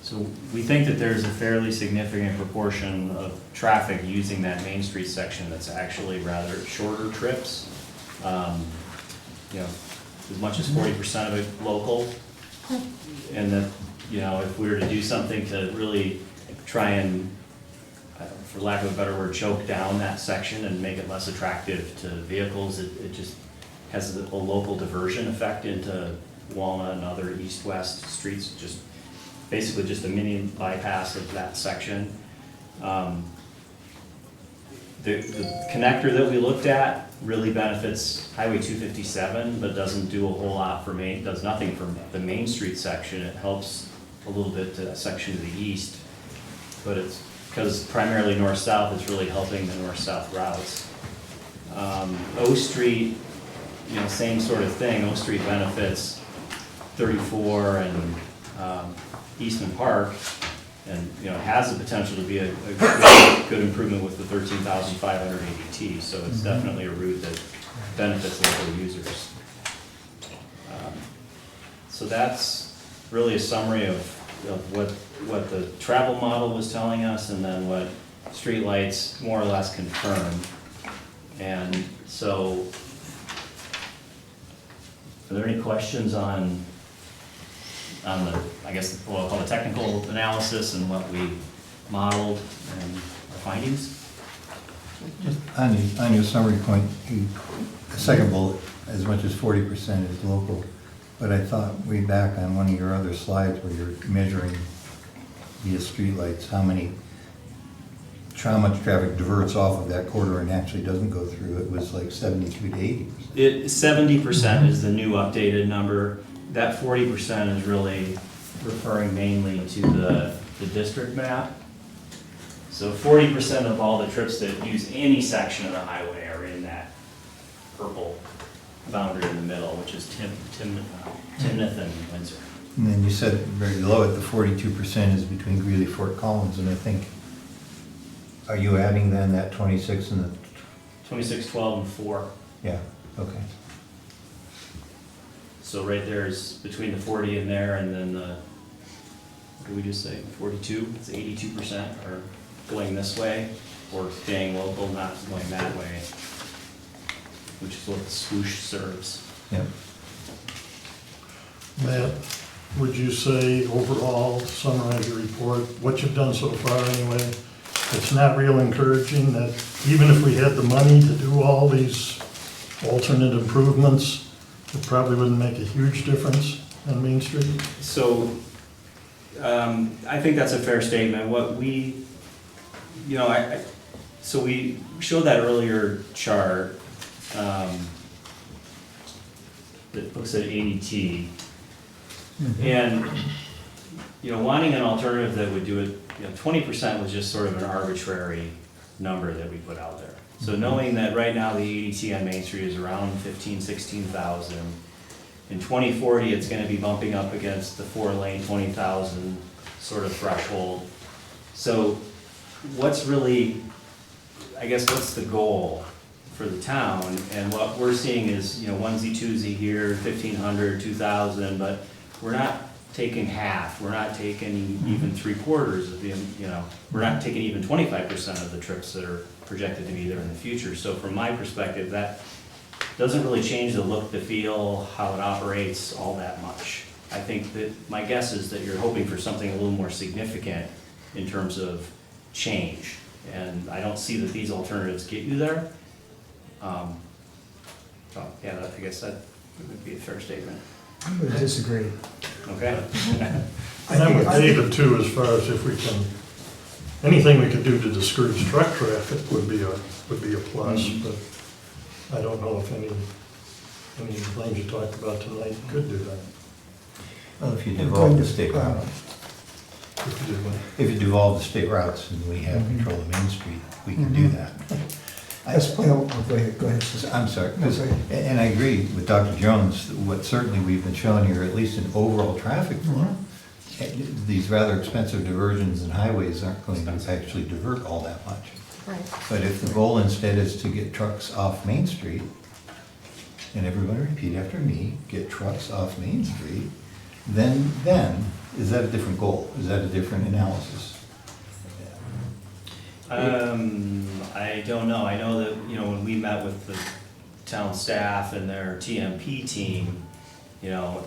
so we think that there's a fairly significant proportion of traffic using that Main Street section that's actually rather shorter trips. You know, as much as 40% of it local. And that, you know, if we were to do something to really try and, for lack of a better word, choke down that section and make it less attractive to vehicles, it just has a local diversion effect into Walnut and other east-west streets, just basically just a mini bypass of that section. The connector that we looked at really benefits Highway 257, but doesn't do a whole lot for does nothing for the Main Street section. It helps a little bit to that section to the east, but it's because primarily north-south, it's really helping the north-south routes. O Street, you know, same sort of thing. O Street benefits 34 and Eastman Park, and, you know, has the potential to be a good improvement with the 13,500 ADT, so it's definitely a route that benefits local users. So that's really a summary of what the travel model was telling us, and then what streetlights more or less confirmed. And so, are there any questions on the, I guess, what I'll call the technical analysis and what we modeled and our findings? Just on your summary point, the second bullet, as much as 40% is local, but I thought way back on one of your other slides where you're measuring via streetlights, how much traffic diverts off of that corridor and actually doesn't go through, it was like 72 to 80%. 70% is the new updated number. That 40% is really referring mainly to the district map. So 40% of all the trips that use any section of the highway are in that purple boundary in the middle, which is Timnath and Windsor. And then you said very low at the 42% is between Greeley, Fort Collins, and I think, are you adding then that 26 and the? 26, 12, and 4. Yeah, okay. So right there is between the 40 in there, and then the, what did we just say, 42? It's 82% are going this way, or staying local, not going that way, which is what the swoosh serves. Yep. Matt, would you say overall, summarize your report, what you've done so far anyway? It's not real encouraging that even if we had the money to do all these alternate improvements, it probably wouldn't make a huge difference on Main Street? So, I think that's a fair statement. What we, you know, so we showed that earlier chart that looks at ADT. And, you know, wanting an alternative that would do it, you know, 20% was just sort of an arbitrary number that we put out there. So knowing that right now the ADT on Main Street is around 16,000. In 2040, it's gonna be bumping up against the 4-lane, 20,000 sort of threshold. So what's really, I guess, what's the goal for the town? And what we're seeing is, you know, onesie, twosie here, 1,500, 2,000, but we're not taking half, we're not taking even 3/4 of the, you know, we're not taking even 25% of the trips that are projected to be there in the future. So from my perspective, that doesn't really change the look, the feel, how it operates all that much. I think that, my guess is that you're hoping for something a little more significant in terms of change. And I don't see that these alternatives get you there. So, yeah, I guess that would be a fair statement. I would disagree. Okay? And I'm with David too, as far as if we can, anything we could do to discourage truck traffic would be a plus, but I don't know if any of the things you talked about tonight could do that. Well, if you devolve the state route, If you did what? if you devolve the state routes and we have control of Main Street, we can do that. That's, go ahead. I'm sorry, No, go ahead. and I agree with Dr. Jones, what certainly we've been showing here, at least in overall traffic flow, these rather expensive diversions and highways aren't going to actually divert all that much. Right. But if the goal instead is to get trucks off Main Street, and everybody repeat after me, get trucks off Main Street, then is that a different goal? Is that a different analysis? I don't know. I know that, you know, when we met with the town staff and their TMP team, you know,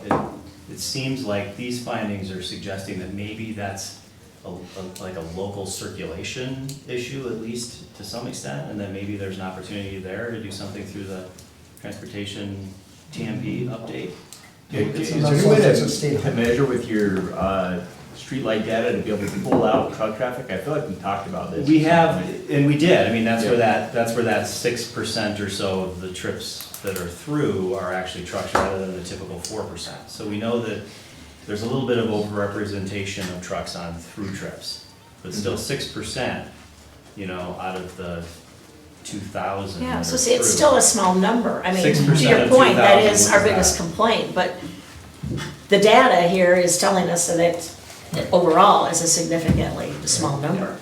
it seems like these findings are suggesting that maybe that's like a local circulation issue, at least to some extent, and that maybe there's an opportunity there to do something through the transportation TMP update. Is there a way to measure with your streetlight data to be able to pull out truck traffic? I feel like we talked about this. We have, and we did. I mean, that's where that 6% or so of the trips that are through are actually trucks rather than the typical 4%. So we know that there's a little bit of overrepresentation of trucks on through trips. but still 6%, you know, out of the 2,000. Yeah, that so are see, it's approved. still a small number. I mean, 6% to your of point, that 2,000 is our was biggest that. complaint, but the data here is telling us that it overall is a significantly small number.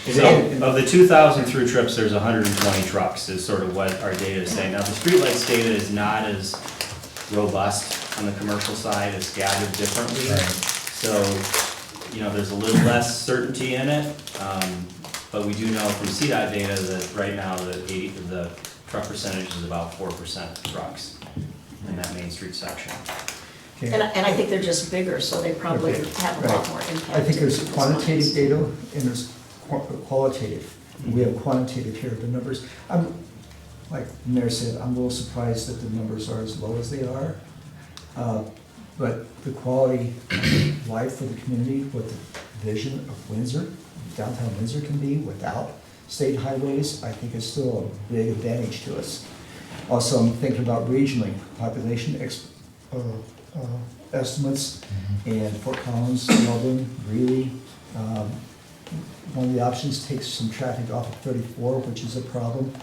So of the 2,000 through trips, there's 120 trucks is sort of what our data is saying. Now, the streetlights data is not as robust on the commercial side, it's gathered differently. So, you know, there's a little less certainty in it, but we do know from CDOT data that right now the truck percentage is about 4% trucks in that Main Street section. Okay. And I think they're just bigger, so they probably Okay, have a lot right. more impact. I think there's to this quantitative lines. data and there's qualitative. We have quantitative here, the numbers. I'm, like Mayor said, I'm a little surprised that the numbers are as low as they are. But the quality of life for the community, what the vision of Windsor, downtown Windsor can be without state highways, I think is still a big advantage to us. Also, I'm thinking about regionally, population estimates, and Fort Collins, Melbourne, Greeley. One of the options takes some traffic off of 34, which is a problem.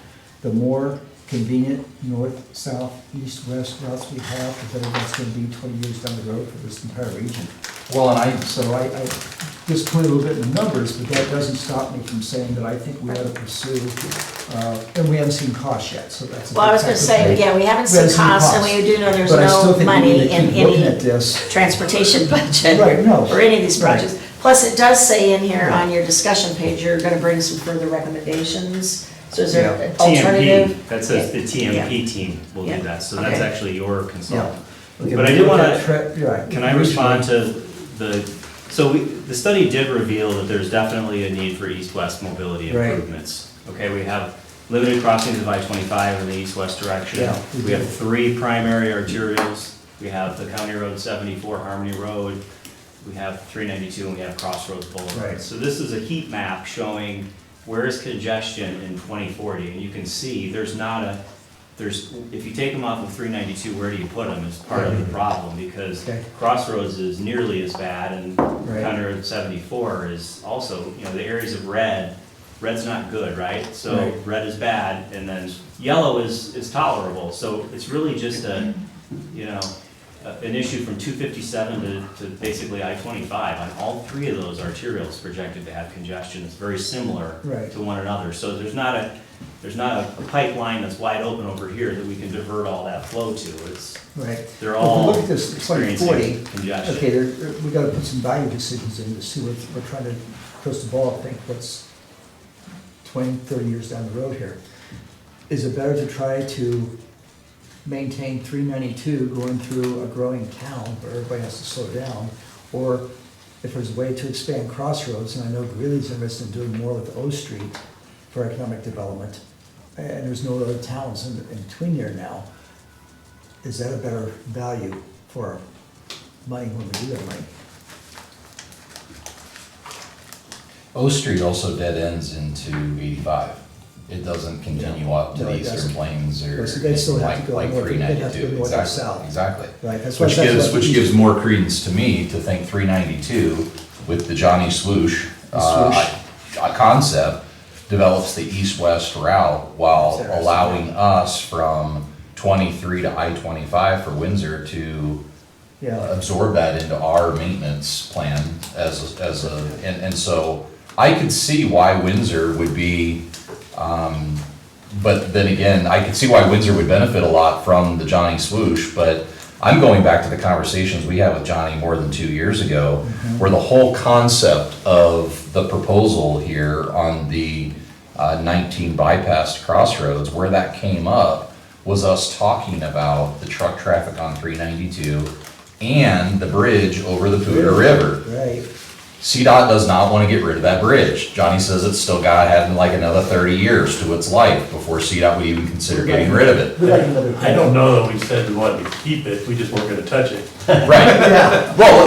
The more convenient north, south, east, west routes we have, the better that's gonna be 20 years down the road for this entire region. Well, and So I disappointed a little bit in the numbers, but that doesn't stop me from saying that I think we ought to pursue, and we haven't seen costs yet, so that's a Well, I was gonna big say, factor. yeah, we haven't We haven't seen seen costs, and costs. we do know there's But I still no think we money need to in keep looking any at this. transportation budget. Right, no. For any of these Right. projects. Plus, it does say in here on your discussion page, you're gonna bring some further recommendations. So is there an alternative? TMP, that says the Yeah. TMP team will Yeah. do that, so that's Okay. actually your consultant. Okay, But I we did look wanna- at right. Can I respond to the study did reveal that there's definitely a need for east-west mobility Right. improvements. Okay, we have limited crossings of I-25 in the east-west direction. Yeah, we We do. have 3 primary arterials. We have the County Road 74, Harmony Road. We have 392, and we have Crossroads Boulevard. Right. So this is a heat map showing where is congestion in 2040, and you can see there's if you take them off of 392, where do you put them is part of the problem, because Okay. Crossroads is nearly as bad, and Right. County Road 74 is also, you know, the areas of red's not good, right? So Right. red is bad, and then yellow is tolerable, so it's really just an issue from 257 to basically I-25. On all 3 of those arterials projected to have congestion, it's very similar Right. to one another. So there's not a pipeline that's wide open over here that we can divert all that flow to. Right. They're Well, if all we look at this 2040, experiencing congestion. okay, we gotta put some value decisions in to see what, we're trying to crystal ball, think what's 20, 30 years down the road here. Is it better to try to maintain 392 going through a growing town where everybody has to slow down? Or if there's a way to expand Crossroads, and I know Greeley's interested in doing more with O Street for economic development, and there's no other towns in between there now, is that a better value for our money when we do that money? O Street also dead ends into 85. It doesn't continue up to No, the it eastern doesn't. plains or So they still have to like go like north, they'd have to go 392. north or Exactly, south. exactly. Right, that's Which that's gives easy. more credence to me to think 392 with the Johnny Swoosh concept develops the east-west route while Interesting. allowing us from 23 to I-25 for Windsor to Yeah, absorb that into our maintenance plan and so I could see why Windsor would be, but then again, I could see why Windsor would benefit a lot from the Johnny Swoosh, but I'm going back to the conversations we had with Johnny more than 2 years ago, where the whole concept of the proposal here on the 19 bypass to Crossroads, where that came up was us talking about the truck traffic on 392 and the bridge over the Poudre River. right. CDOT does not want to get rid of that bridge. Johnny says it's still got to have like another 30 years to its life before CDOT would even consider getting rid of it. We like another. I don't know that we said we wanted to keep it, we just weren't gonna touch it. Right. Yeah, Well,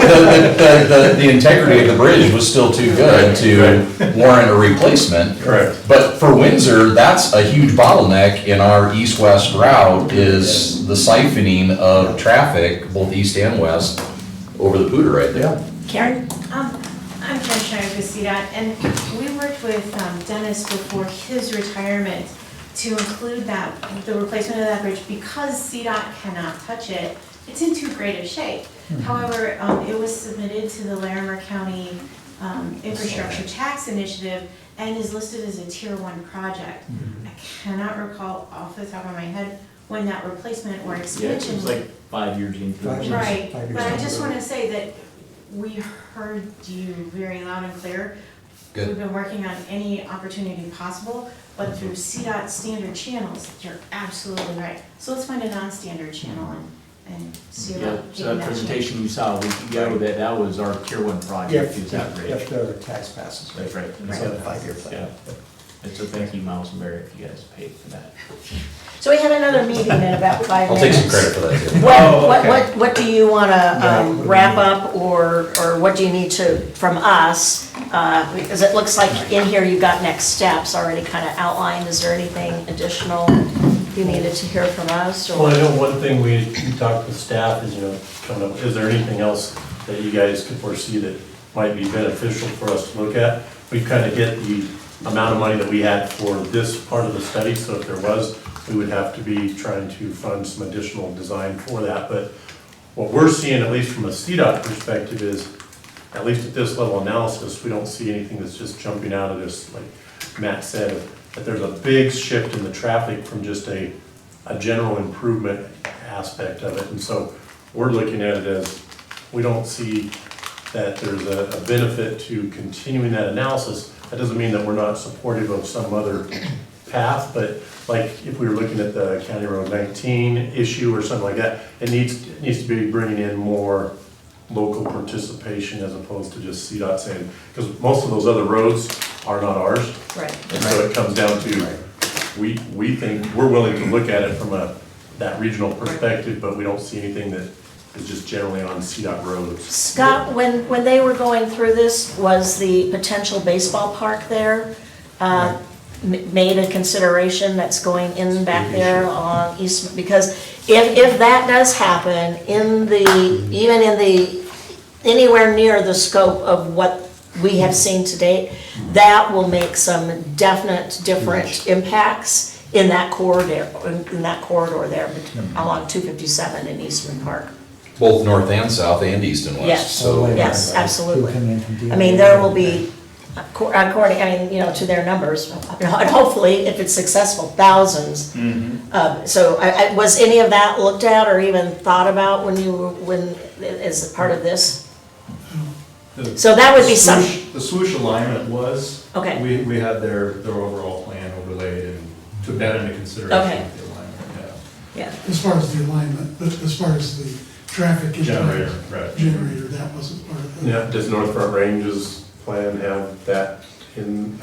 the integrity of the bridge was still too good to warrant a replacement. Correct. But for Windsor, that's a huge bottleneck in our east-west route is the siphoning of traffic, both east and west, over the Poudre right there. yeah. Karen? I'm Karen Shire, worked with CDOT, and we worked with Dennis before his retirement to include that, the replacement of that bridge, because CDOT cannot touch it, it's in too great a shape. However, it was submitted to the Larimer County Infrastructure Tax Initiative and is listed as a Tier 1 project. I cannot recall off the top of my head when that replacement or Yeah, it expansion. was like 5 years into 5 it. years. Right, 5 years but I down the just road. want to say that we heard you very loud and clear. Good. We've been working on any opportunity possible, but through CDOT standard channels, you're absolutely right. So let's find a non-standard channel and see Yeah, about so getting that that changed. presentation you saw a week ago, that was our Tier 1 project, is that bridge. If the tax passes. That's right. It's got a 5-year plan. Yeah. And so thank you, Miles and Barry, if you guys paid for that. So we have another meeting in about 5 I'll minutes. take some credit for that too. What do you want to wrap up, or what do you need from us? Because it looks like in here you've got next steps already kind of outlined. Is there anything additional you needed to hear from us? Well, I know one thing we talked with staff is, kind of, is there anything else that you guys could foresee that might be beneficial for us to look at? We kind of get the amount of money that we had for this part of the study, so if there was, we would have to be trying to fund some additional design for that. But what we're seeing, at least from a CDOT perspective, is, at least at this level analysis, we don't see anything that's just jumping out of this, like Matt said, that there's a big shift in the traffic from just a general improvement aspect of it. And so we're looking at it as, we don't see that there's a benefit to continuing that analysis. That doesn't mean that we're not supportive of some other path, but like if we were looking at the County Road 19 issue or something like that, it needs to be bringing in more local participation as opposed to just CDOT saying, because most of those other roads are not ours. Right. And so it comes down to, we think, we're willing to look at it from that regional perspective, but we don't see anything that is just generally on CDOT roads. Scott, when they were going through this, was the potential baseball park there made a consideration that's going in back there on East? Because if that does happen, anywhere near the scope of what we have seen to date, that will make some definite different impacts in that corridor there along 257 in Eastman Park. Both north and south and east and west, Yes. so. Yes, absolutely. People coming in from I mean, DOA. there will be, according, to their numbers, and hopefully, if it's successful, thousands. So was any of that looked at or even thought about as part of this? So that would be some, The swoosh alignment was. Okay. We had their overall plan overlaid and took that into consideration Okay. with the alignment, yeah. As far as the alignment, but as far as the traffic yeah. Generator, right. generator, that wasn't part of it. Yeah, does North Front Range's plan have that in?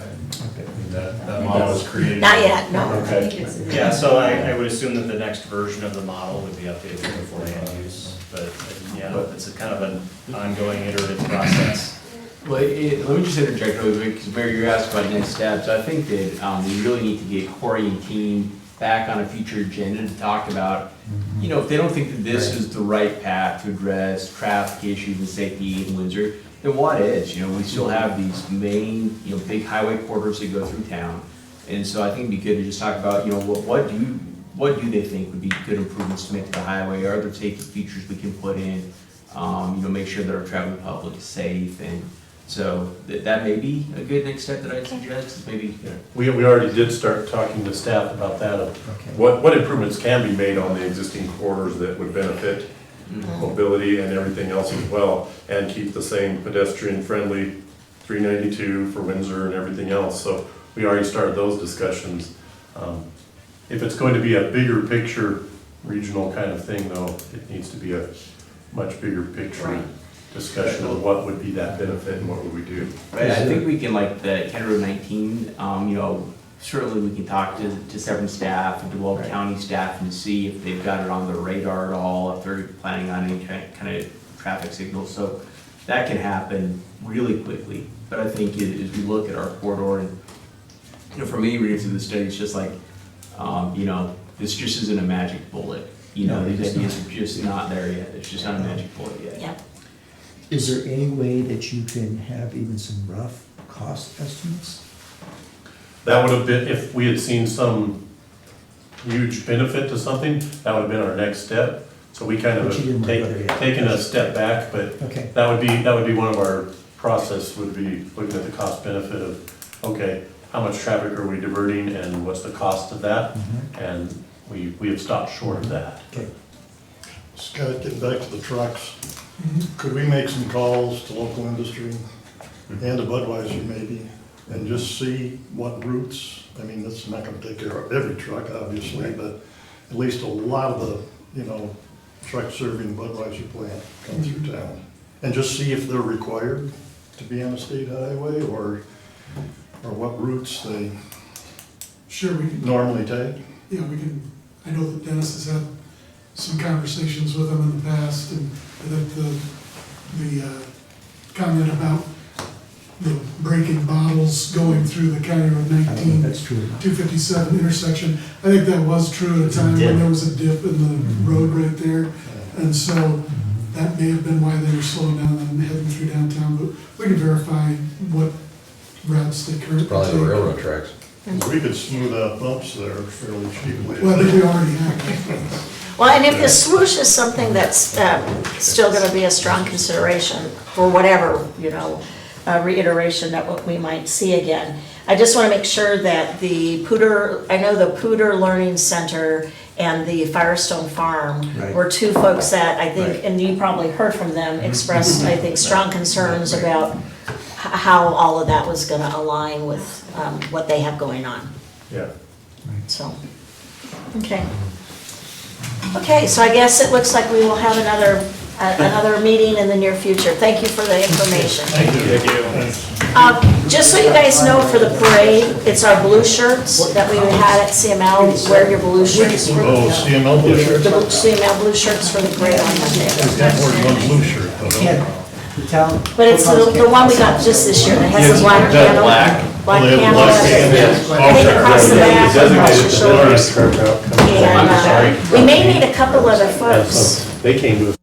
That model was created. Not yet, no. Okay. Yeah, so I would assume that the next version of the model would be updated before land use, but yeah, it's a kind of an ongoing iterative process. Well, let me just interject really quick, because Mary, you asked about next steps. I think that we really need to get Corey and team back on a future agenda to talk about, if they don't think that this is the right path to address traffic issues and safety in Windsor, then what is? We still have these main, big highway corridors that go through town. And so I think it'd be good to just talk about, what do they think would be good improvements to make to the highway? Are there safety features we can put in? Make sure that our traveling public is safe. And so that may be a good next step that I'd suggest, is maybe. We already did start talking to staff about that, of what improvements can be made on the existing corridors that would benefit mobility and everything else as well, and keep the same pedestrian-friendly 392 for Windsor and everything else. So we already started those discussions. If it's going to be a bigger picture regional kind of thing, though, it needs to be a much bigger picture discussion of what would be that benefit and what would we do. Right, I think we can, like the County Road 19, certainly we can talk to Severn staff and to Weld County staff and see if they've got it on their radar at all, if they're planning on any kind of traffic signals. So that can happen really quickly. But I think as we look at our corridor, and for me, reading through the study, it's just like, this just isn't a magic bullet. These ideas are just not there yet. It's just not a magic bullet yet. Yeah. Is there any way that you can have even some rough cost estimates? That would have been, if we had seen some huge benefit to something, that would have been our next step. So we kind of But you didn't have work with it yet. taken a step back, but Okay. that would be one of our process, would be looking at the cost benefit of, okay, how much traffic are we diverting and what's the cost of that? Mhm. And we have stopped short of that. Okay. Scott, getting back to the trucks, could we make some calls to local industry and to Budweiser maybe, and just see what routes, I mean, that's not gonna take care of every truck, obviously, but at least a lot of the, trucks serving Budweiser plant come through town. And just see if they're required to be on a state highway, or what routes they Sure, we can, normally take. yeah, we can, I know that Dennis has had some conversations with them in the past, and that the comment about the breaking bottles going through the County Road I don't know 19, if that's true or not. 257 intersection, I think that was true at a time when there was a dip in the road right there. And so that may have been why they were slowing down and heading through downtown, but we can verify what routes they currently take. Probably the railroad tracks. We could smooth out bumps there fairly cheaply. Well, I think we already have. Well, and if the swoosh is something that's still gonna be a strong consideration for whatever, reiteration that what we might see again, I just wanna make sure that the I know the Pooter Learning Center and the Firestone Farm Right. were two folks that I think, Right. and you probably heard from them, expressed, I think, strong concerns about how all of that was gonna align with what they have going on, Yeah. so, okay. Okay, so I guess it looks like we will have another meeting in the near future. Thank you for the information. Thank you. Just so you guys know, for the parade, it's our blue shirts that we had at CML. Wear your blue shirts. Oh, CML blue shirt? The CML blue shirts for the parade on Monday. Got more than one blue shirt, though. Can't, the town. But it's the one we got just this year that has the black panel. Black Oh, they have panel. black canvas. I think across the back, across the shoulders. Designated. And we may need a couple other folks. They came to us